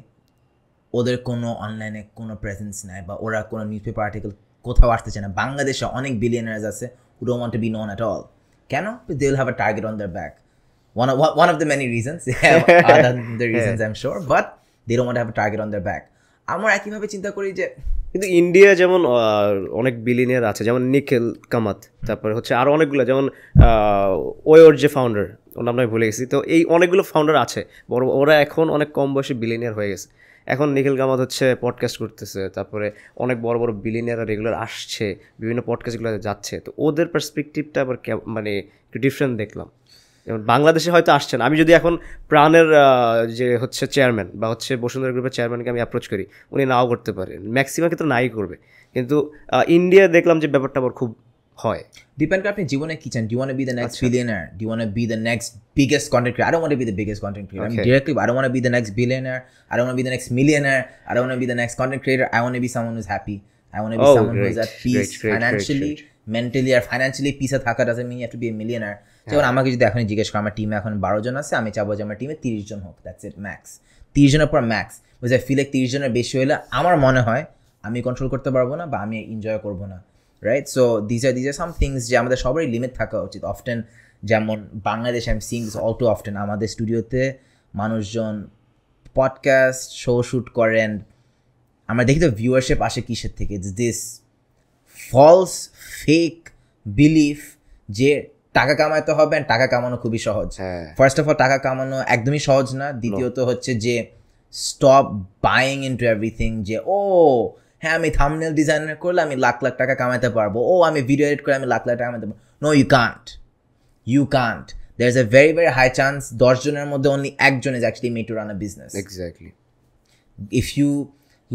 S2: ওদের কোনো অনলাইনে কোনো প্রেজেন্স নাই, বা ওরা কোনো নিউজ পেপার আর্টিকেল কোথাও আসতে চায় না। বাংলাদেশে অনেক বিলিয়নার্স আছে who don't want to be known at all. কেন? They will have a target on their back. One of the many reasons, they have other the reasons I'm sure, but they don't want to have a target on their back. আমরা একইভাবে চিন্তা করি যে,
S1: কিন্তু India যেমন অনেক billionaire আছে, যেমন নিখিল কামাত, তারপরে হচ্ছে আরও অনেকগুলো, যেমন ওয়োর যে ফাউন্ডার, ওর নাম আমি ভুলে গেছি, তো এই অনেকগুলো ফাউন্ডার আছে, ওরা এখন অনেক কম বয়সে বিলিয়নিয়ার হয়ে গেছে। এখন নিখিল কামাত হচ্ছে পডকাস্ট করতেছে, তারপরে অনেক বড় বড় বিলিয়নিয়াররা রেগুলার আসছে, বিভিন্ন পডকাস্টগুলোতে যাচ্ছে, তো ওদের পার্সপেক্টিভটা আবার মানে একটু ডিফারেন্ট দেখলাম। যেমন বাংলাদেশে হয়তো আসছেন, আমি যদি এখন প্রাণের যে হচ্ছে চেয়ারম্যান বা হচ্ছে বসুন্ধরা গ্রুপের চেয়ারম্যানকে আমি অ্যাপ্রোচ করি, উনি নাও করতে পারেন, ম্যাক্সিমাম ক্ষেত্রে নাই করবে, কিন্তু ইন্ডিয়া দেখলাম যে ব্যাপারটা আবার খুব হয়।
S2: ডিপেন্ড করে আপনি জীবনে কি চান. Do you want to be the next billionaire? Do you want to be the next biggest content creator? I don't want to be the biggest content creator. I mean, directly, I don't want to be the next billionaire. I don't want to be the next millionaire. I don't want to be the next content creator. I want to be someone who's happy. I want to be someone who's at peace financially, mentally, or financially peace থাকা doesn't mean you have to be a millionaire. যেমন আমাকে যদি এখন জিজ্ঞেস করো, আমার টিমে এখন 12 জন আছে, আমি চাবো যে আমার টিমে 30 জন হোক, দ্যাটস ইট, ম্যাক্স 30 জনের পর max, because I feel like 30 জনের বেশি হলে আমার মনে হয় আমি কন্ট্রোল করতে পারবো না বা আমি এনজয় করবো না, right? So these are some things যে আমাদের সবারই লিমিট থাকা উচিত। অফটেন যেমন বাংলাদেশে I am seeing this all two often, আমাদের স্টুডিওতে মানুষজন পডকাস্ট শো শ্যুট করেন, আমরা দেখি তো ভিউয়ারশিপ আসে কিসের থেকে? It's this false fake belief যে টাকা কামাইতে হবে, অ্যান্ড টাকা কামানো খুবই সহজ। ফার্স্ট অফ অল টাকা কামানো একদমই সহজ না। দ্বিতীয়ত হচ্ছে যে স্টপ বাইং ইনটু এভরিথিং, যে ও হ্যাঁ আমি থাম্বনেল ডিজাইনার করলে আমি লাখ লাখ টাকা কামাতে পারবো, ও আমি ভিডিও এডিট করে আমি লাখ লাখ টাকা কামাতে পারবো। No, you can't. There is a very, very high chance 10 জনের মধ্যে only একজন is actually made to run a business.
S1: Exactly.
S2: If you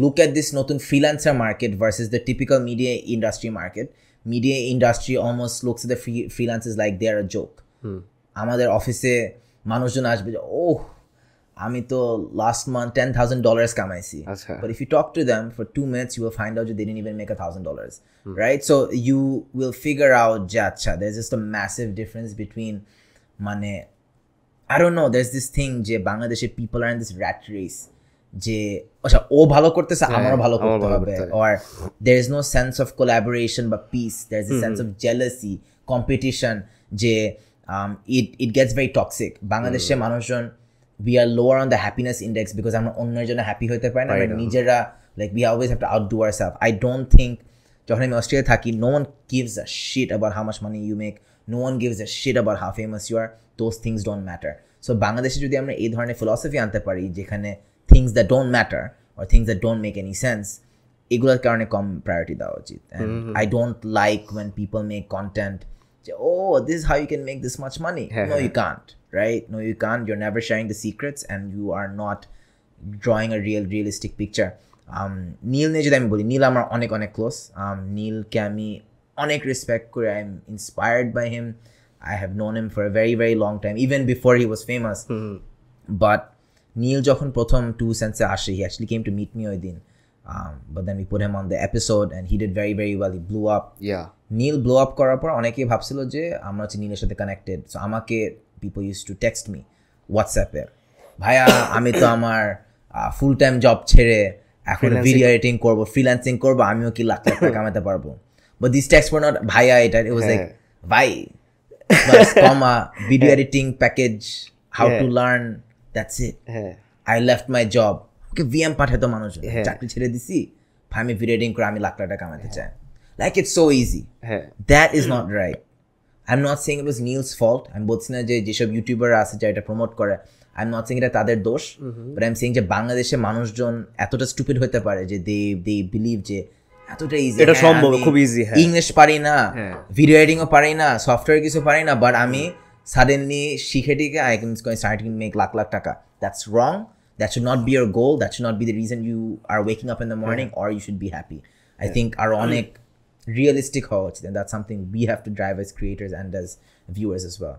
S2: look at this নতুন freelancer market versus the typical media industry market, media industry almost looks at the freelancers like they are a joke. আমাদের অফিসে মানুষজন আসবে যে ওহ আমি তো last month $10,000 কামাইছি, but if you talk to them for 2 minutes you will find out that they didn't even make $1,000, right? So you will figure out যে আচ্ছা there's just a massive difference between মানে I don't know, there's this thing যে বাংলাদেশে people are in this rat race যে আচ্ছা ও ভালো করতেছে আমারও ভালো করতে হবে, or there is no sense of collaboration but peace, there's a sense of jealousy, competition যে it gets very toxic. বাংলাদেশে মানুষজন we are lower on the happiness index because আমরা অন্যের জন্য হ্যাপি হতে পারি না, আমরা নিজেরা like we always have to outdo ourselves. I don't think যখন আমি অস্ট্রেলিয়া থাকি no one gives a shit about how much money you make, no one gives a shit about how famous you are, those things don't matter. So বাংলাদেশে যদি আমরা এই ধরনের philosophy আনতে পারি যেখানে things that don't matter or things that don't make any sense, এগুলোর কারণে কম priority দেওয়া উচিত. And I don't like when people make content oh this is how you can make this much money. No you can't, right? No you can't. You're never sharing the secrets and you are not drawing a realistic picture. নীল নিয়ে যদি আমি বলি, নীল আমার অনেক অনেক close. নীলকে আমি অনেক respect করি, I am inspired by him, I have known him for a very very long time, even before he was famous. But নীল যখন প্রথম 2 Cents আসে, he actually came to meet me ওই দিন, but then we put him on the episode and he did very very well, he blew up. Neel blow up করার পর অনেকেই ভাবছিল যে আমরা হচ্ছে নীলের সাথে কানেক্টেড, সো আমাকে people use to text me হোয়াটসঅ্যাপে, ভাইয়া আমি তো আমার ফুল টাইম জব ছেড়ে এখন ভিডিও এডিটিং করবো, ফ্রিল্যান্সিং করবো, আমিও কি লাখ লাখ টাকা কামাতে পারবো। But this text were not ভাইয়া, এটা ইট ওয়াজ লাইক ভাই কমা video editing package, how to learn, that's it. I left my job, okay VM পাঠাতো মানুষ, চাকরি ছেড়ে দিছি ভাই আমি ভিডিও এডিটিং করে আমি লাখ লাখ টাকা কামাতে চাই। Like it's so easy. That is not right. I'm not saying it was Neil's fault. I'm বলছি না যে যেসব ইউটিউবার আছে যারা এটা প্রমোট করে, I'm not saying এটা তাদের দোষ, but I'm saying যে বাংলাদেশে মানুষজন এতটা স্টুপিড হতে পারে যে they believe যে এতটা ইজি,
S1: এটা সম্ভব, খুব ইজি,
S2: ইংলিশ পারি না, ভিডিও এডিটিংও পারি না, সফটওয়্যার কিছু পারি না, বাট আমি সাডেনলি শিখে টিকে I can start to make lakh lakh টাকা. That's wrong. That should not be your goal. That should not be the reason you are waking up in the morning, or you should be happy. I think our অনেক realistic হওয়া উচিত, and that's something we have to drive as creators and as viewers as well.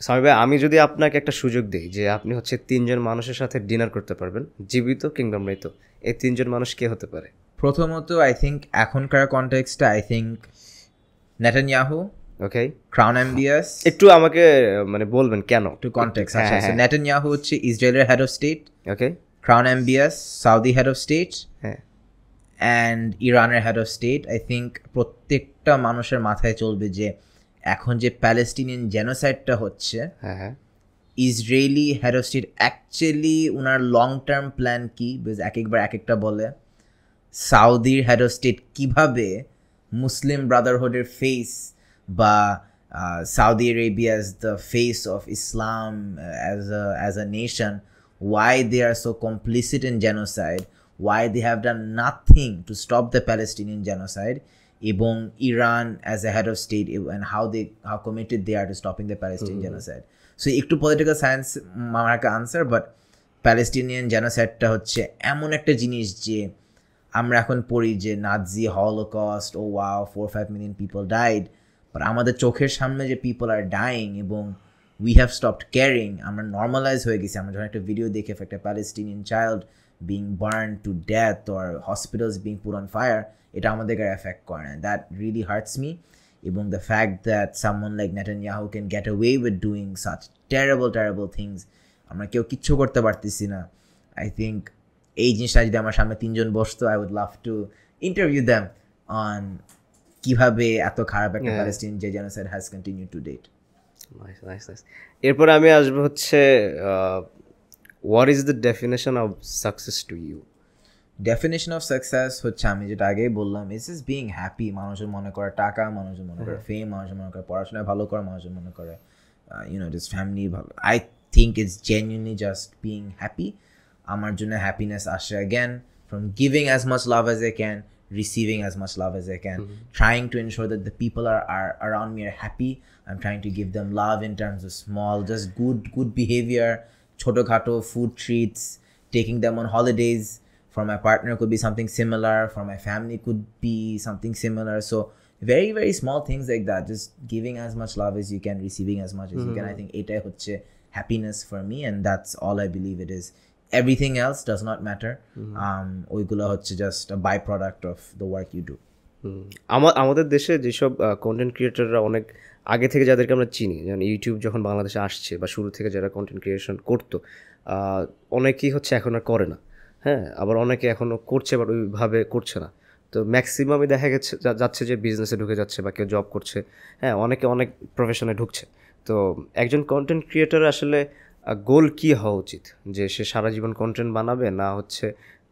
S1: Sami ভাই, আমি যদি আপনাকে একটা সুযোগ দিই যে আপনি হচ্ছে 3 জন মানুষের সাথে ডিনার করতে পারবেন, জীবিত কিংবা মৃত, এই 3 জন মানুষ কে হতে পারে?
S2: প্রথমত আই থিঙ্ক এখনকার কনটেক্সটে I think Netanyahu,
S1: okay,
S2: crown MBS.
S1: একটু আমাকে মানে বলবেন কেন
S2: একটু কনটেক্সট। আচ্ছা, সো নেতানিয়াহু হচ্ছে ইসরায়েলের head of state,
S1: okay,
S2: crown MBS Saudi head of state,
S1: হ্যাঁ,
S2: অ্যান্ড ইরানের head of state. I think প্রত্যেকটা মানুষের মাথায় চলবে যে এখন যে প্যালেস্টিনিয়ান জেনোসাইডটা হচ্ছে, Israeli head of state actually owner long term plan কি, বিকজ এক একবার এক একটা বলে। সাউদির হেড অফ স্টেট কীভাবে মুসলিম ব্রাদারহুডের ফেস বা Saudi Arabia as the face of Islam as a nation, why they are so complicit in genocide, why they have done nothing to stop the Palestinian genocide. এবং Iran as a head of state and how committed they are to stopping the Palestinian genocide. So একটু political science আমার একটা answer, but Palestinian জেনোসাইডটা হচ্ছে এমন একটা জিনিস যে আমরা এখন পড়ি যে Nazi Holocaust, oh wow 4-5 million people died, but আমাদের চোখের সামনে যে পিপল আর ডাইং এবং উই হ্যাভ স্টপড কেয়ারিং, আমরা নর্মালাইজ হয়ে গেছি। আমরা যখন একটা ভিডিও দেখে একটা Palestinian child being burn to death or hospitals being put on fire, এটা আমাদেরকে এফেক্ট করে না। That really hurts me. এবং the fact that someone like Netanyahu can get away with doing such terrible things, আমরা কেউ কিচ্ছু করতে পারতেছি না। আই থিঙ্ক এই জিনিসটা যদি আমার সামনে 3 জন বসতো, I would love to interview them on কিভাবে এত খারাপ একটা প্যালেস্টাইন যে genocide has continued to date.
S1: Nice. এরপরে আমি আসবো হচ্ছে what is the definition of success to you?
S2: Definition of success হচ্ছে আমি যেটা আগেই বললাম, ইটস জাস্ট বিং হ্যাপি। মানুষের মনে করে টাকা, মানুষের মনে করে ফেম, মানুষের মনে করে পড়াশোনায় ভালো করা, মানুষের মনে করে জাস্ট ফ্যামিলি ভালো। I think it's genuinely just being happy. আমার জন্য হ্যাপিনেস আসে again from giving as much love as I can, receiving as much love as I can, trying to ensure that the people are around me are happy. I'm trying to give them love in terms of small, just good behavior, choto khato food treats, taking them on holidays. For my partner could be something similar, for my family could be something similar. So very small things like that, just giving as much love as you can, receiving as much as you can. I think etai hocche happiness for me, and that's all I believe it is. Everything else does not matter. ওইগুলো হচ্ছে just a by product of the work you do.
S1: আমাদের দেশে যেসব content ক্রিয়েটররা অনেক আগে থেকে যাদেরকে আমরা চিনি, যেমন ইউটিউব যখন বাংলাদেশে আসছে বা শুরু থেকে যারা কন্টেন্ট ক্রিয়েশন করতো, অনেকেই হচ্ছে এখন আর করে না। হ্যাঁ, আবার অনেকে এখনও করছে বাট ওইভাবে করছে না। তো ম্যাক্সিমামই দেখা যাচ্ছে যে বিজনেসে ঢুকে যাচ্ছে বা কেউ জব করছে। হ্যাঁ, অনেকে অনেক প্রফেশনে ঢুকছে। তো একজন কন্টেন্ট ক্রিয়েটর আসলে গোল কি হওয়া উচিত? যে সে সারা জীবন কন্টেন্ট বানাবে, না হচ্ছে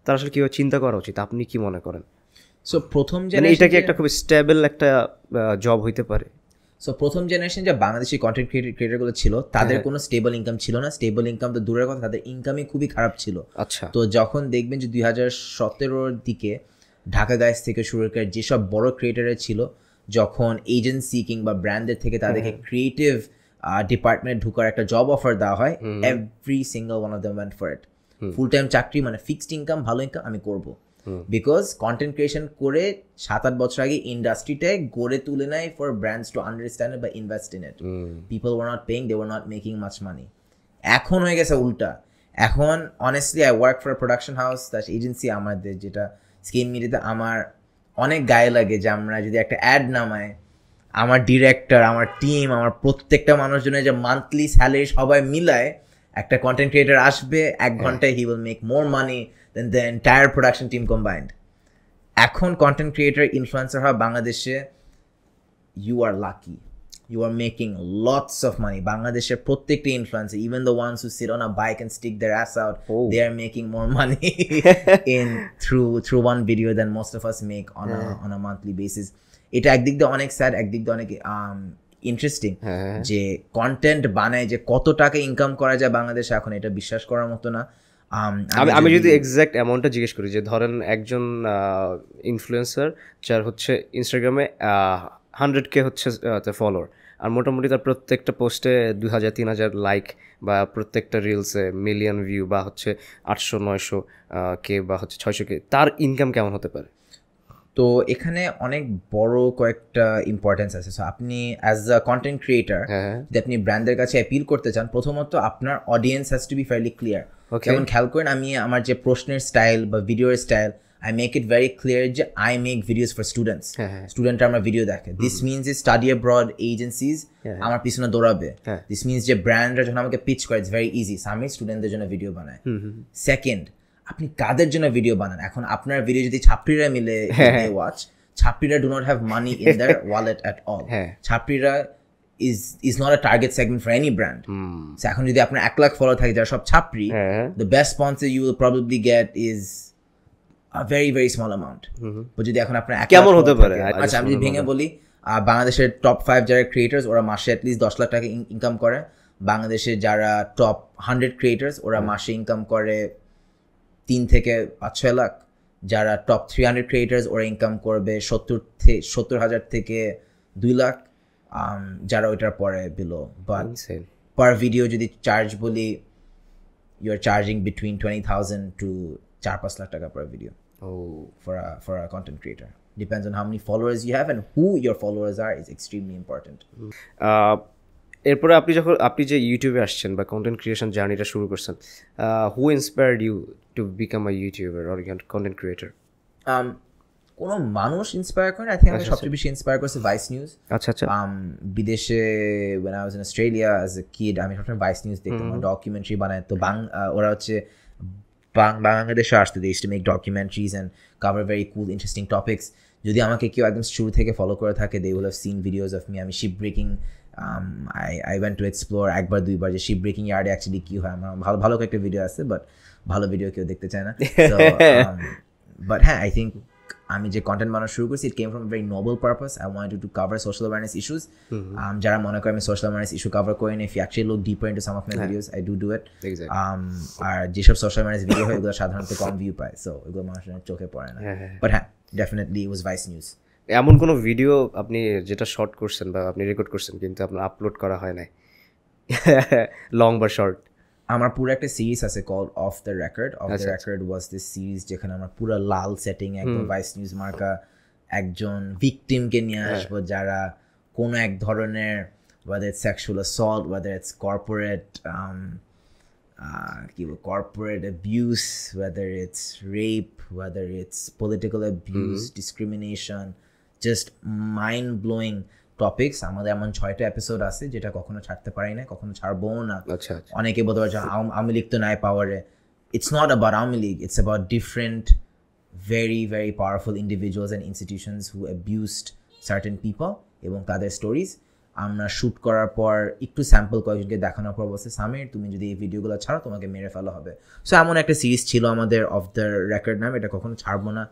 S1: তার আসলে কীভাবে চিন্তা করা উচিত? আপনি কি মনে করেন?
S2: সো প্রথম
S1: এটা কি একটা খুব স্টেবল একটা জব হইতে পারে?
S2: সো প্রথম জেনারেশন যে বাংলাদেশি কন্টেন্ট ক্রিয়েটরগুলো ছিল, তাদের কোনো স্টেবল ইনকাম ছিল না। স্টেবল ইনকাম তো দূরের কথা, তাদের ইনকামই খুবই খারাপ ছিল।
S1: আচ্ছা।
S2: তো যখন দেখবেন যে 2017-র দিকে ঢাকা গাইস থেকে শুরু করে যেসব বড় ক্রিয়েটরের ছিল, যখন এজেন্সি কিংবা ব্র্যান্ডের থেকে তাদেরকে ক্রিয়েটিভ ডিপার্টমেন্ট ঢুকার একটা জব অফার দেওয়া হয়, every single one of them went for it. Full time চাকরি মানে ফিক্সড ইনকাম, ভালো ইনকাম, আমি করব। বিকজ কন্টেন্ট ক্রিয়েশন করে 7-8 বছর আগে ইন্ডাস্ট্রিটাই গড়ে তুলে নেয় ফর ব্র্যান্ডস টু আন্ডারস্ট্যান্ড বা invest in it. People were not paying, they were not making much money. এখন হয়ে গেছে উল্টা। এখন honestly I work for production house, that agency আমাদের যেটা স্কিন মিডিয়াতে আমার অনেক গায়ে লাগে যে আমরা যদি একটা অ্যাড নামায়, আমার ডিরেক্টর, আমার টিম, আমার প্রত্যেকটা মানুষজনের যে মান্থলি স্যালারি সবাই মিলায় একটা কন্টেন্ট ক্রিয়েটর আসবে 1 ঘন্টায়, he will make more money than the entire production team combined. এখন কন্টেন্ট ক্রিয়েটর ইনফ্লুয়েন্সার হওয়া বাংলাদেশে, you are lucky, you are making lots of money. বাংলাদেশের প্রত্যেকটা influencer, even the ones who sit on a bike and stick their ass out, they are making more money in through one video than most of us make on a monthly basis. এটা একদিক দিয়ে অনেক sad, একদিক দিয়ে অনেক interesting যে content বানায় যে কত টাকা ইনকাম করা যায় বাংলাদেশে, এখন এটা বিশ্বাস করার মতো না।
S1: আমি যদি এক্স্যাক্ট অ্যামাউন্টটা জিজ্ঞেস করি, যে ধরেন একজন ইনফ্লুয়েন্সার যার হচ্ছে ইনস্টাগ্রামে 100K হচ্ছে ফলোয়ার, আর মোটামুটি তার প্রত্যেকটা পোস্টে 2000-3000 লাইক, বা প্রত্যেকটা রিলসে মিলিয়ন ভিউ, বা হচ্ছে 800-900K বা হচ্ছে 600K, তার ইনকাম কেমন হতে পারে?
S2: তো এখানে অনেক বড় কয়েকটা ইম্পর্টেন্স আছে। সো আপনি অ্যাজ আ কন্টেন্ট ক্রিয়েটার যদি আপনি ব্র্যান্ডের কাছে অ্যাপিল করতে চান, প্রথমত আপনার audience has to be fairly clear. যেমন খেয়াল করেন, আমি আমার যে প্রশ্নের স্টাইল বা ভিডিওর style, I make it very clear যে I make videos for students. স্টুডেন্টরা আমার ভিডিও দেখে। দিস মিনস যে স্টাডি অ্যাব্রড এজেন্সিজ আমার পিছনে দৌড়াবে। দিস মিনস যে ব্র্যান্ডরা যখন আমাকে পিচ করে, ইটস ভেরি ইজি, আমি স্টুডেন্টদের জন্য ভিডিও বানাই। সেকেন্ড, আপনি কাদের জন্য ভিডিও বানান? এখন আপনার ভিডিও যদি ছাত্রীরা মিলে ওয়াচ, ছাত্রীরা do not have money in their wallet at all. ছাত্রীরা is not a target segment for any brand. So এখন যদি আপনার 1 লাখ ফলোয়ার থাকে যারা সব ছাত্রী, the best sponsor you will probably get is a very small amount. But যদি এখন আপনার
S1: কেমন হতে পারে?
S2: আচ্ছা, আমি যদি ভেঙে বলি, বাংলাদেশের টপ 5 যারা ক্রিয়েটার্স, ওরা মাসে অ্যাটলিস্ট 10 লাখ টাকা ইনকাম করে। বাংলাদেশের যারা টপ 100 ক্রিয়েটার্স, ওরা মাসে ইনকাম করে 3 থেকে 5-6 লাখ। যারা টপ 300 ক্রিয়েটার্স ওরা ইনকাম করবে 70,000 থেকে 2 লাখ, যারা ওইটার পরে below. But
S1: Insane.
S2: Per video যদি চার্জ বলি, you are charging between 20,000 to 4-5 lakh টাকা per video
S1: Oh.
S2: for a content creator. Depends on how many followers you have and who your followers are is extremely important.
S1: এরপরে আপনি যে ইউটিউবে আসছেন বা content creation জার্নিটা শুরু করছেন, who inspired you to become a YouTuber or content creator?
S2: কোনো মানুষ ইন্সপায়ার করে, আই থিঙ্ক আমি সবচেয়ে বেশি ইন্সপায়ার করছে ভাইস নিউজ।
S1: আচ্ছা আচ্ছা।
S2: বিদেশে when I was in Australia as a kid আমি সবসময় ভাইস নিউজ দেখতাম, ডকুমেন্টারি বানায়। তো ওরা হচ্ছে বাংলাদেশে আসতে, they used to make documentaries and cover very cool interesting topics. যদি আমাকে কেউ একদম শুরু থেকে ফলো করে থাকে, they will have seen videos of me. আমি ship breaking, I went to explore একবার দুইবার যে শিপ ব্রেকিং ইয়ার্ডে অ্যাকচুয়ালি কী হয়। আমার ভালো ভালো কয়েকটা ভিডিও আছে, বাট ভালো ভিডিও কেউ দেখতে চায় না। So but হ্যাঁ, I think আমি যে কন্টেন্ট বানানো শুরু করছি, it came from a very noble purpose. I wanted to cover social awareness issues. যারা মনে করে আমি social awareness issue cover করি না, if you actually look deeper into some of my videos, I do it.
S1: Exactly.
S2: আর যেসব social awareness video হয় ওগুলো সাধারণত কম ভিউ পায়, সো ওগুলো মানুষের চোখে পড়ে না। বাট হ্যাঁ, definitely it was Vice News.
S1: এমন কোনো ভিডিও আপনি যেটা শর্ট করছেন বা আপনি রেকর্ড করছেন কিন্তু আপনার আপলোড করা হয় নাই, লং বা শর্ট?
S2: আমার পুরো একটা সিরিজ আছে call of the record. Of the record was this series যেখানে আমরা পুরো লাল সেটিং একদম ভাইস নিউজ মার্কা একজন ভিকটিমকে নিয়ে আসবো যারা কোনো এক ধরনের, whether it's sexual assault, whether it's corporate abuse, whether it's rape, whether it's political abuse, discrimination, just mind-blowing topics. আমাদের এমন 6টা এপিসোড আছে যেটা কখনো ছাড়তে পারি না, কখনো ছাড়বো না।
S1: আচ্ছা।
S2: অনেকে বলতে পারছে আওয়ামী লীগ তো নাই পাওয়ারে। It's not about Awami League, it's about different very very powerful individuals and institutions who abused certain people এবং তাদের স্টোরিজ আমরা শ্যুট করার পর একটু স্যাম্পল কয়েকজনকে দেখানোর পর বলছে, সামির তুমি যদি এই ভিডিওগুলো ছাড়ো তোমাকে মেরে ফেলা হবে। সো এমন একটা সিরিজ ছিল আমাদের অফ দ্য রেকর্ড নাম, এটা কখনো ছাড়বো না।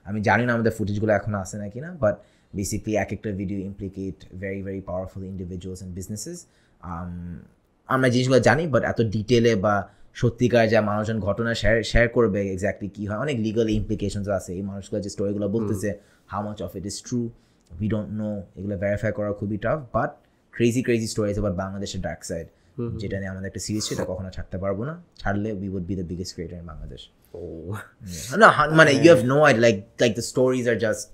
S2: আমি জানি না আমাদের ফুটেজগুলো এখনো আছে নাকি না, বাট বেসিকলি এক একটা video implicate very very powerful individuals and businesses. আমরা জিনিসগুলো জানি, বাট এত ডিটেলে বা সত্যিকার যা মানুষজন ঘটনা শেয়ার করবে এক্স্যাক্টলি কী হয়, অনেক লিগাল ইমপ্লিকেশনস আছে এই মানুষগুলো যে স্টোরিগুলো বলতেছে, how much of it is true we don't know, এগুলো ভেরিফাই করা খুবই tough. But crazy stories about বাংলাদেশের ডার্ক সাইড, যেটা নিয়ে আমাদের একটা সিরিজ সেটা কখনো ছাড়তে পারবো না। ছাড়লে we would be the biggest creator in Bangladesh. না মানে you have no idea, like the stories are just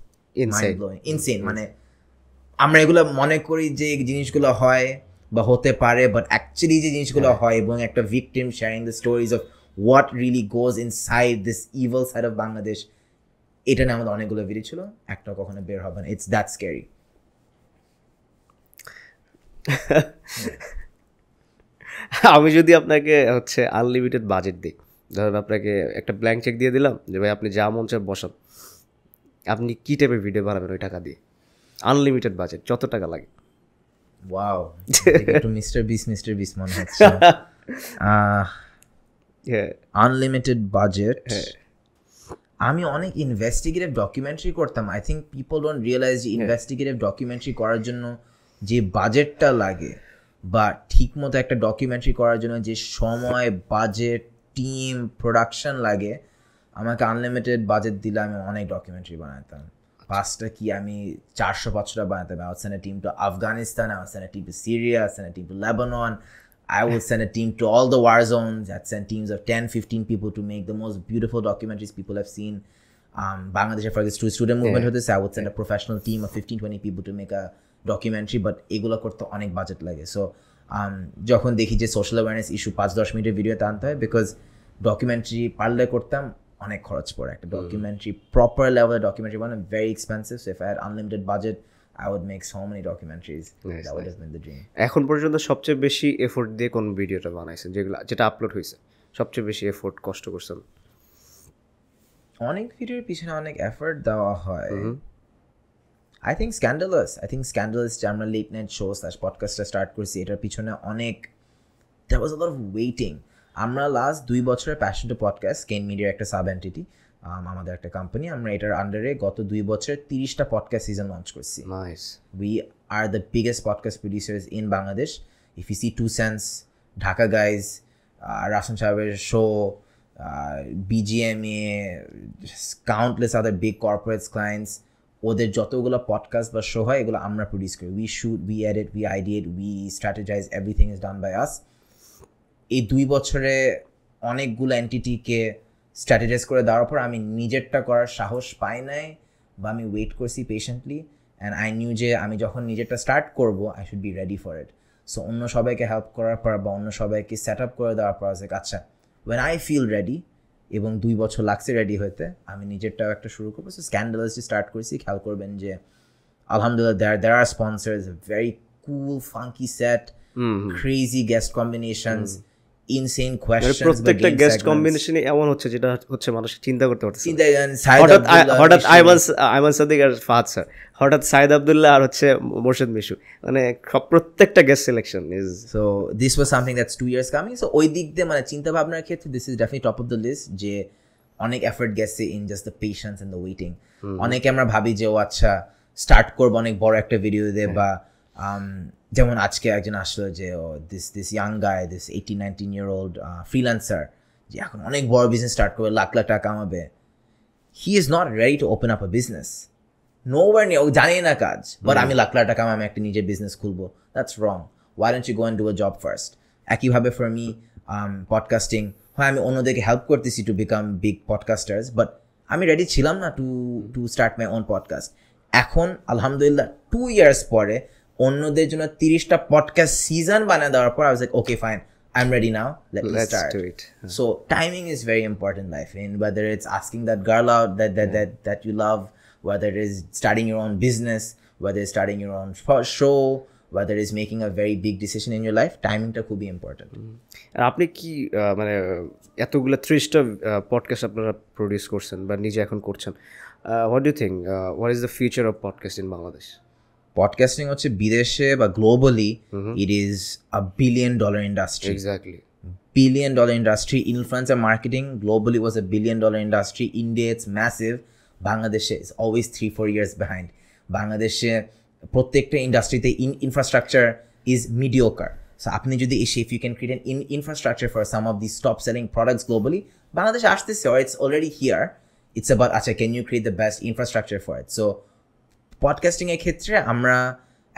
S2: mind blowing, insane. মানে আমরা এগুলো মনে করি যে জিনিসগুলো হয় বা হতে পারে, বাট অ্যাকচুয়ালি যে জিনিসগুলো হয় এবং একটা victim sharing the stories of what really goes inside this evil side of Bangladesh, এটা নিয়ে আমাদের অনেকগুলো ভিডিও ছিল, একটা কখনো বের হবে না। It's that scary.
S1: আমি যদি আপনাকে আনলিমিটেড বাজেট দিই, ধরেন আপনাকে একটা ব্ল্যাঙ্ক চেক দিয়ে দিলাম যে ভাই আপনি যা মন চায় বসান, আপনি কী টাইপের ভিডিও বানাবেন ওই টাকা দিয়ে? আনলিমিটেড বাজেট, যত টাকা লাগে।
S2: ওয়াও, একটু মিস্টার বিস মনে হচ্ছে। আনলিমিটেড বাজেট, আমি অনেক ইনভেস্টিগেটিভ ডকুমেন্টারি করতাম। I think people don't realise যে ইনভেস্টিগেটিভ ডকুমেন্টারি করার জন্য যে বাজেটটা লাগে বা ঠিকমতো একটা ডকুমেন্টারি করার জন্য যে সময়, বাজেট, টিম, প্রোডাকশন লাগে, আমাকে আনলিমিটেড বাজেট দিলে আমি অনেক ডকুমেন্টারি বানাতাম। 5টা কি আমি 400-500টা বানাতাম। I would send a team to Afghanistan, I would send a team to Syria, I would send a team to Lebanon, I would send a team to all the war zones, I'd send teams of 10-15 people to make the most beautiful documentaries people have seen. Bangladesh, for the student movement হতেছে, I would send a professional team of 15-20 people to make a documentary, but এগুলো করতে অনেক budget লাগে। So যখন দেখি যে social awareness issue 5-10 মিনিটের ভিডিওতে আনতে হয়, বিকজ ডকুমেন্টারি পারলে করতাম অনেক খরচ পড়ে। একটা ডকুমেন্টারি প্রপার লেভেলের ডকুমেন্টারি বানানো very expensive. So if I had unlimited budget I would make so many documentaries. That would have been the dream.
S1: এখন পর্যন্ত সবচেয়ে বেশি এফোর্ট দিয়ে কোন ভিডিওটা বানাইছেন, যেটা আপলোড হয়েছে সবচেয়ে বেশি এফোর্ট কষ্ট করছেন?
S2: অনেক ভিডিওর পিছনে অনেক এফোর্ট দেওয়া হয়। I think Scandalous যে আমরা লেট নাইট শো / পডকাস্টটা স্টার্ট করছি, এটার পিছনে অনেক there was a lot of waiting. আমরা লাস্ট 2 বছরের প্যাশন টু পডকাস্ট, কেন মিডিয়ার একটা সাব এন্টিটি, আমাদের একটা কোম্পানি, আমরা এটার আন্ডারে গত 2 বছরে 30টা পডকাস্ট সিজন লঞ্চ করছি।
S1: Nice.
S2: We are the biggest podcast producers in Bangladesh. If you see 2 Cents, Dhaka Guys, Rasan সাহেবের show, BGMA, countless other big corporates clients, ওদের যতগুলো পডকাস্ট বা শো হয় এগুলো আমরা প্রডিউস করি। We shoot, we edit, we ideate, we strategize, everything is done by us. এই 2 বছরে অনেকগুলো এন্টিটিকে স্ট্র্যাটেজাইজ করে দেওয়ার পর আমি নিজেরটা করার সাহস পাই নাই, বা আমি ওয়েট করছি পেশেন্টলি, অ্যান্ড আই নিউ যে আমি যখন নিজেরটা স্টার্ট করব I should be ready for it. So অন্য সবাইকে হেল্প করার পর বা অন্য সবাইকে সেট আপ করে দেওয়ার পর আচ্ছা ওয়েন আই ফিল রেডি, এবং 2 বছর লাগছে রেডি হতে, আমি নিজেরটাও একটা শুরু করবো। সো স্ক্যান্ডালাসলি স্টার্ট করেছি। খেয়াল করবেন যে আলহামদুলিল্লাহ there are sponsors, very cool funky set, crazy guest combinations, insane questions,
S1: প্রত্যেকটা গেস্ট কম্বিনেশনে এমন হচ্ছে যেটা হচ্ছে মানুষ চিন্তা করতে পারতেছে। হঠাৎ আইমান সাদিক আর ফাহাদ স্যার, হঠাৎ সাইদ আব্দুল্লাহ আর হচ্ছে মোর্শেদ মিশু, মানে প্রত্যেকটা guest selection is.
S2: So this was something that's 2 years coming. So ওই দিক দিয়ে মানে চিন্তা ভাবনার ক্ষেত্রে this is definitely top of the list, যে অনেক এফর্ট গেছে in just the patience and the waiting. অনেকে আমরা ভাবি যে ও আচ্ছা স্টার্ট করবো অনেক বড় একটা ভিডিও দিয়ে, বা যেমন আজকে একজন আসলো যে this young guy, this 18-19 year old freelancer, যে এখন অনেক বড় বিজনেস স্টার্ট করবে, লাখ লাখ টাকা কামাবে। He is not ready to open up a business. নোওয়ার নিয়ে ও জানেই না কাজ, বাট আমি লাখ লাখ টাকা আমি একটা নিজের বিজনেস খুলবো, that's wrong. Why don't you go and do a job first? একইভাবে ফর মি পডকাস্টিং, হয় আমি অন্যদেরকে হেল্প করতেছি to become big podcasters, but আমি রেডি ছিলাম না to start my own podcast. এখন আলহামদুলিল্লাহ 2 years পরে অন্যদের জন্য 30টা পডকাস্ট সিজন বানিয়ে দেওয়ার পর I was like okay fine, I'm ready now, let's start.
S1: Do it.
S2: So timing is very important in life, and whether it's asking that girl out that you love, whether it is starting your own business, whether it's starting your own show, whether it's making a very big decision in your life, timingটা খুবই important.
S1: আর আপনি কি মানে এতগুলো 30টা podcast আপনারা produce করছেন বা নিজে এখন করছেন, what do you think what is the future of podcast in Bangladesh?
S2: Podcasting হচ্ছে বিদেশে বা globally it is a $1 billion industry.
S1: Exactly,
S2: $1 billion industry. Influencer marketing globally was a $1 billion industry. India, it's massive. Bangladesh is always 3-4 years behind. Bangladesh প্রত্যেকটা ইন্ডাস্ট্রিতে infrastructure is mediocre. So আপনি যদি if you can create an infrastructure for some of these top selling products globally, Bangladesh আসতেছে, or it's already here. It's about আচ্ছা can you create the best infrastructure for it? So podcasting এর ক্ষেত্রে আমরা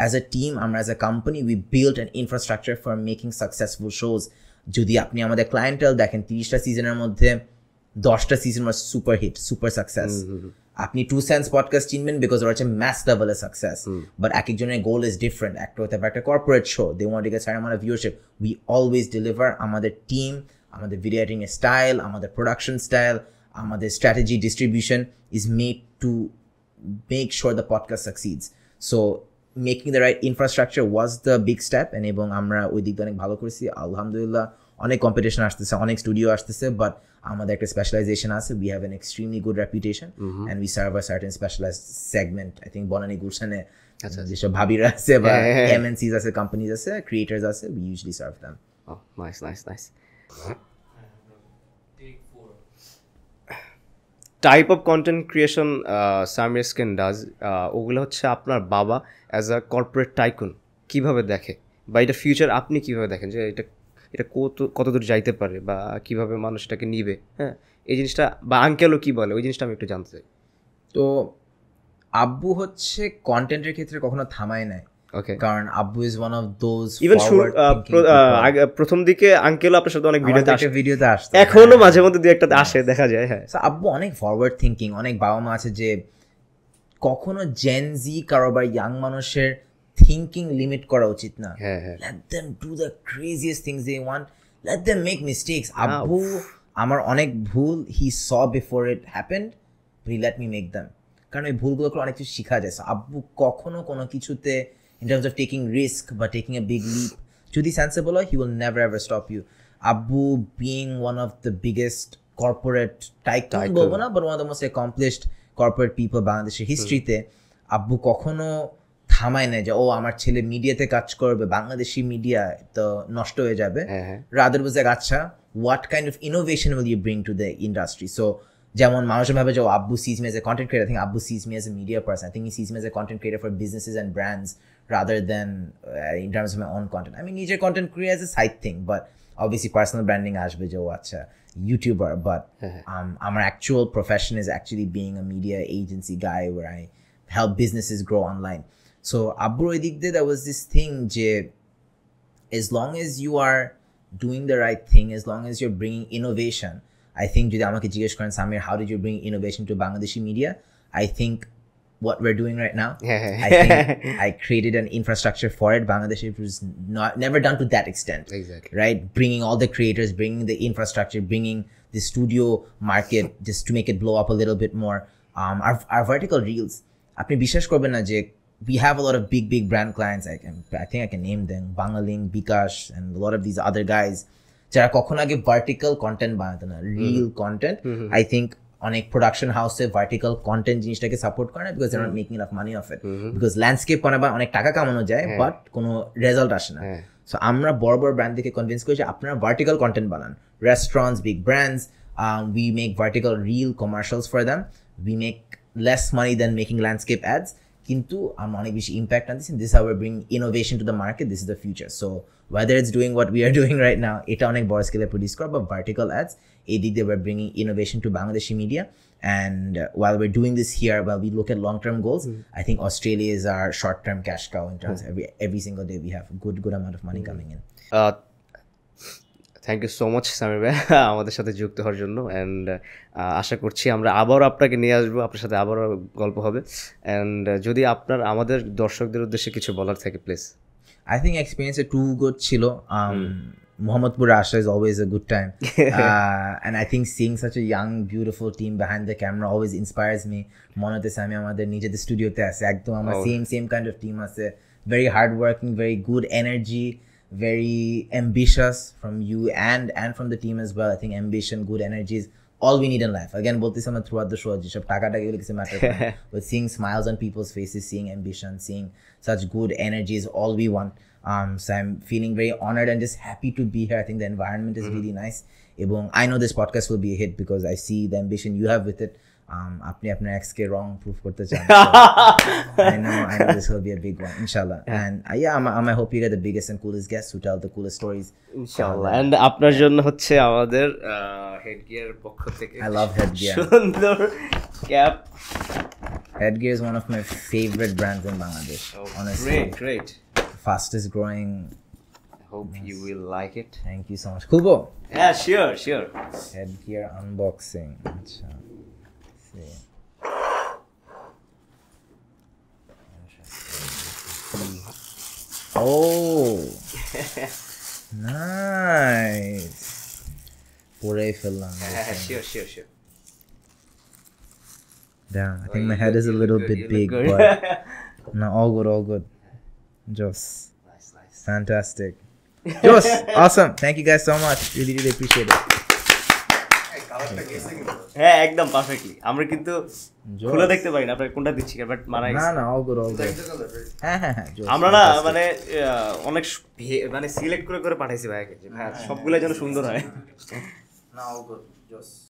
S2: as a team, আমরা as a company, we built an infrastructure for making successful shows. যদি আপনি আমাদের ক্লায়েন্টেল দেখেন, 30টা সিজনের মধ্যে 10টা season was super hit, super success. আপনি 2 Cents পডকাস্ট চিনবেন বিকজ ওরা হচ্ছে ম্যাস লেভেলের সাকসেস, বাট এক একজনের গোল ইজ ডিফারেন্ট। একটা হতে পারে একটা corporate show, they want to get certain amount of viewership. We always deliver. আমাদের টিম, আমাদের ভিডিও এডিটিং এর স্টাইল, আমাদের প্রোডাকশন স্টাইল, আমাদের strategy, distribution is made to make sure the podcast succeeds. So making the right infrastructure was the big step, and এবং আমরা ওই দিকটা অনেক ভালো করেছি আলহামদুলিল্লাহ। অনেক কম্পিটিশন আসতেছে, অনেক স্টুডিও আসতেছে, বাট আমাদের একটা স্পেশালাইজেশন আছে। We have an extremely good reputation, and we serve a certain specialized segment. I think Banani গুলশানে যেসব ভাবিরা আছে বা MNCs আছে, কোম্পানিজ আছে, ক্রিয়েটার্স আছে, we usually serve them.
S1: Oh, nice. Type of content creation Samir skin does, ওগুলো হচ্ছে আপনার বাবা অ্যাজ আ কর্পোরেট টাইকুন কীভাবে দেখে, বা এটা ফিউচার আপনি কীভাবে দেখেন যে এটা কতদূর যাইতে পারে, বা কীভাবে মানুষ এটাকে নিবে, হ্যাঁ এই জিনিসটা, বা আঙ্কেলও কী বলে ওই জিনিসটা আমি একটু জানতে চাই।
S2: তো আব্বু হচ্ছে কন্টেন্টের ক্ষেত্রে কখনো থামায় নাই, কারণ আব্বু is one of those
S1: even প্রথম দিকে আঙ্কেলও আপনার সাথে অনেক
S2: ভিডিওতে আসে,
S1: এখনো মাঝে মধ্যে দুই একটা আসে, দেখা যায়। হ্যাঁ,
S2: আব্বু অনেক ফরওয়ার্ড থিঙ্কিং। অনেক বাবা মা আছে যে কখনো জেন জি কারোবার ইয়াং মানুষের থিঙ্কিং লিমিট করা উচিত না। Let them do the craziest things they want, let them make mistakes. আব্বু আমার অনেক ভুল he saw before it happened, he let me make them, কারণ ওই ভুলগুলো করে অনেক কিছু শেখা যায়। আব্বু কখনো কোনো কিছুতে in terms of taking risk but taking a big leap, যদি sensible হয়, he will never ever stop you. Abu being one of the biggest corporate tycoon বলবো না, but one of the most accomplished corporate people বাংলাদেশের হিস্ট্রিতে, আব্বু কখনো থামায় না যে ও আমার ছেলে মিডিয়াতে কাজ করবে, বাংলাদেশি মিডিয়া তো নষ্ট হয়ে যাবে। rather was like আচ্ছা what kind of innovation will you bring to the industry? So যেমন মানুষের ভাবে যে আব্বু sees me as a content creator, I think Abu sees me as a media person. I think he sees me as a content creator for businesses and brands rather than in terms of my own content. I mean, নিজের content create as a side thing, but obviously personal branding আসবে যে ও আচ্ছা YouTuber, but our actual profession is actually being a media agency guy where I help businesses grow online. So Abbur oy dik diye there was this thing je as long as you are doing the right thing, as long as you're bringing innovation, I think jodi amake jigesh koren Samir how did you bring innovation to Bangladeshi media, I think what we're doing right now, I think I created an infrastructure for it. Bangladesh was never done to that extent,
S1: Exactly.
S2: right? Bringing all the creators, bringing the infrastructure, bringing the studio market just to make it blow up a little bit more. Our vertical reels, apni bishwash korben na je we have a lot of big brand clients. I think I can name them, Bangaling, Bikash, and a lot of these other guys jara kokhono age vertical content banato na, real content. I think অনেক production হাউসে vertical content জিনিসটাকে support করে না because they are not making enough money of it, because landscape বানাবার অনেক টাকা কামানো যায় বাট কোনো রেজাল্ট আসে না। সো আমরা বড় বড় ব্র্যান্ডকে কনভিন্স করি যে আপনারা ভার্টিক্যাল কন্টেন্ট বানান, restaurants, big brands, we make vertical reel commercials for them, we make less money than making landscape ads, কিন্তু আমরা অনেক বেশি ইম্প্যাক্ট আনতেছি। This how we bring innovation to the market, this is the future. So whether it's doing what we are doing right now, এটা অনেক বড় স্কেলে produce করা বা ভার্টিক্যাল অ্যাডস, এই দিক দিয়ে we're bringing innovation to Bangladeshi media. And while we're doing this here, while we look at long-term goals, I think Australia is our short-term cash cow in terms of every single day we have a good amount of money coming in.
S1: Thank you so much Samir ভাই আমাদের সাথে যুক্ত হওয়ার জন্য, and আশা করছি আমরা আবারও আপনাকে নিয়ে আসবো, আপনার সাথে আবারও গল্প হবে। অ্যান্ড যদি আপনার আমাদের দর্শকদের উদ্দেশ্যে কিছু বলার থাকে please.
S2: I think experience too good chilo. Mohammadpur Asha is always a good time. And I think seeing such a young, beautiful team behind the camera always inspires me. Monote Sami amader nije the studio te ase ekdom amar same kind of team ase, very hardworking, very good energy, very ambitious from you and from the team as well. I think ambition, good energy is all we need in life. Again, both this throughout the show, jishab taka taka kisi matter, but seeing smiles on people's faces, seeing ambition, seeing such good energy is all we want. So I'm feeling very honored and just happy to be here. I think the environment is really nice. Ebong I know this podcast will be a hit because I see the ambition you have with it. Apni apne ex ke wrong proof korte chan. I know this will be a big one, inshallah. And I hope you get the biggest and coolest guests who tell the coolest stories,
S1: ইনশাআল্লাহ। And আপনার জন্য হচ্ছে আমাদের হেডগিয়ার পক্ষ থেকে
S2: I love Headgear.
S1: সুন্দর cap.
S2: Headgear is one of my favorite brands in Bangladesh. Honestly,
S1: Great.
S2: fastest growing.
S1: I hope you will like it.
S2: Thank you so much. Kubo.
S1: Yeah, sure.
S2: Headgear unboxing. Acha. See. Oh. Nice. Pure fillam.
S1: Sure.
S2: Damn, I think my head is a little bit
S1: You
S2: big,
S1: look good.
S2: but no, all good. Just
S1: Nice.
S2: fantastic. Just awesome. Thank you guys so much. Really appreciate it.
S1: হ্যাঁ একদম perfectly. আমরা কিন্তু খুলে দেখতে পারি না আপনার কোনটা দিচ্ছি, বাট মানাই
S2: না all good. হ্যাঁ just
S1: আমরা না মানে অনেক মানে সিলেক্ট করে পাঠাইছি ভাইকে, যে ভাই সবগুলো যেন সুন্দর হয়।
S2: না all good. Just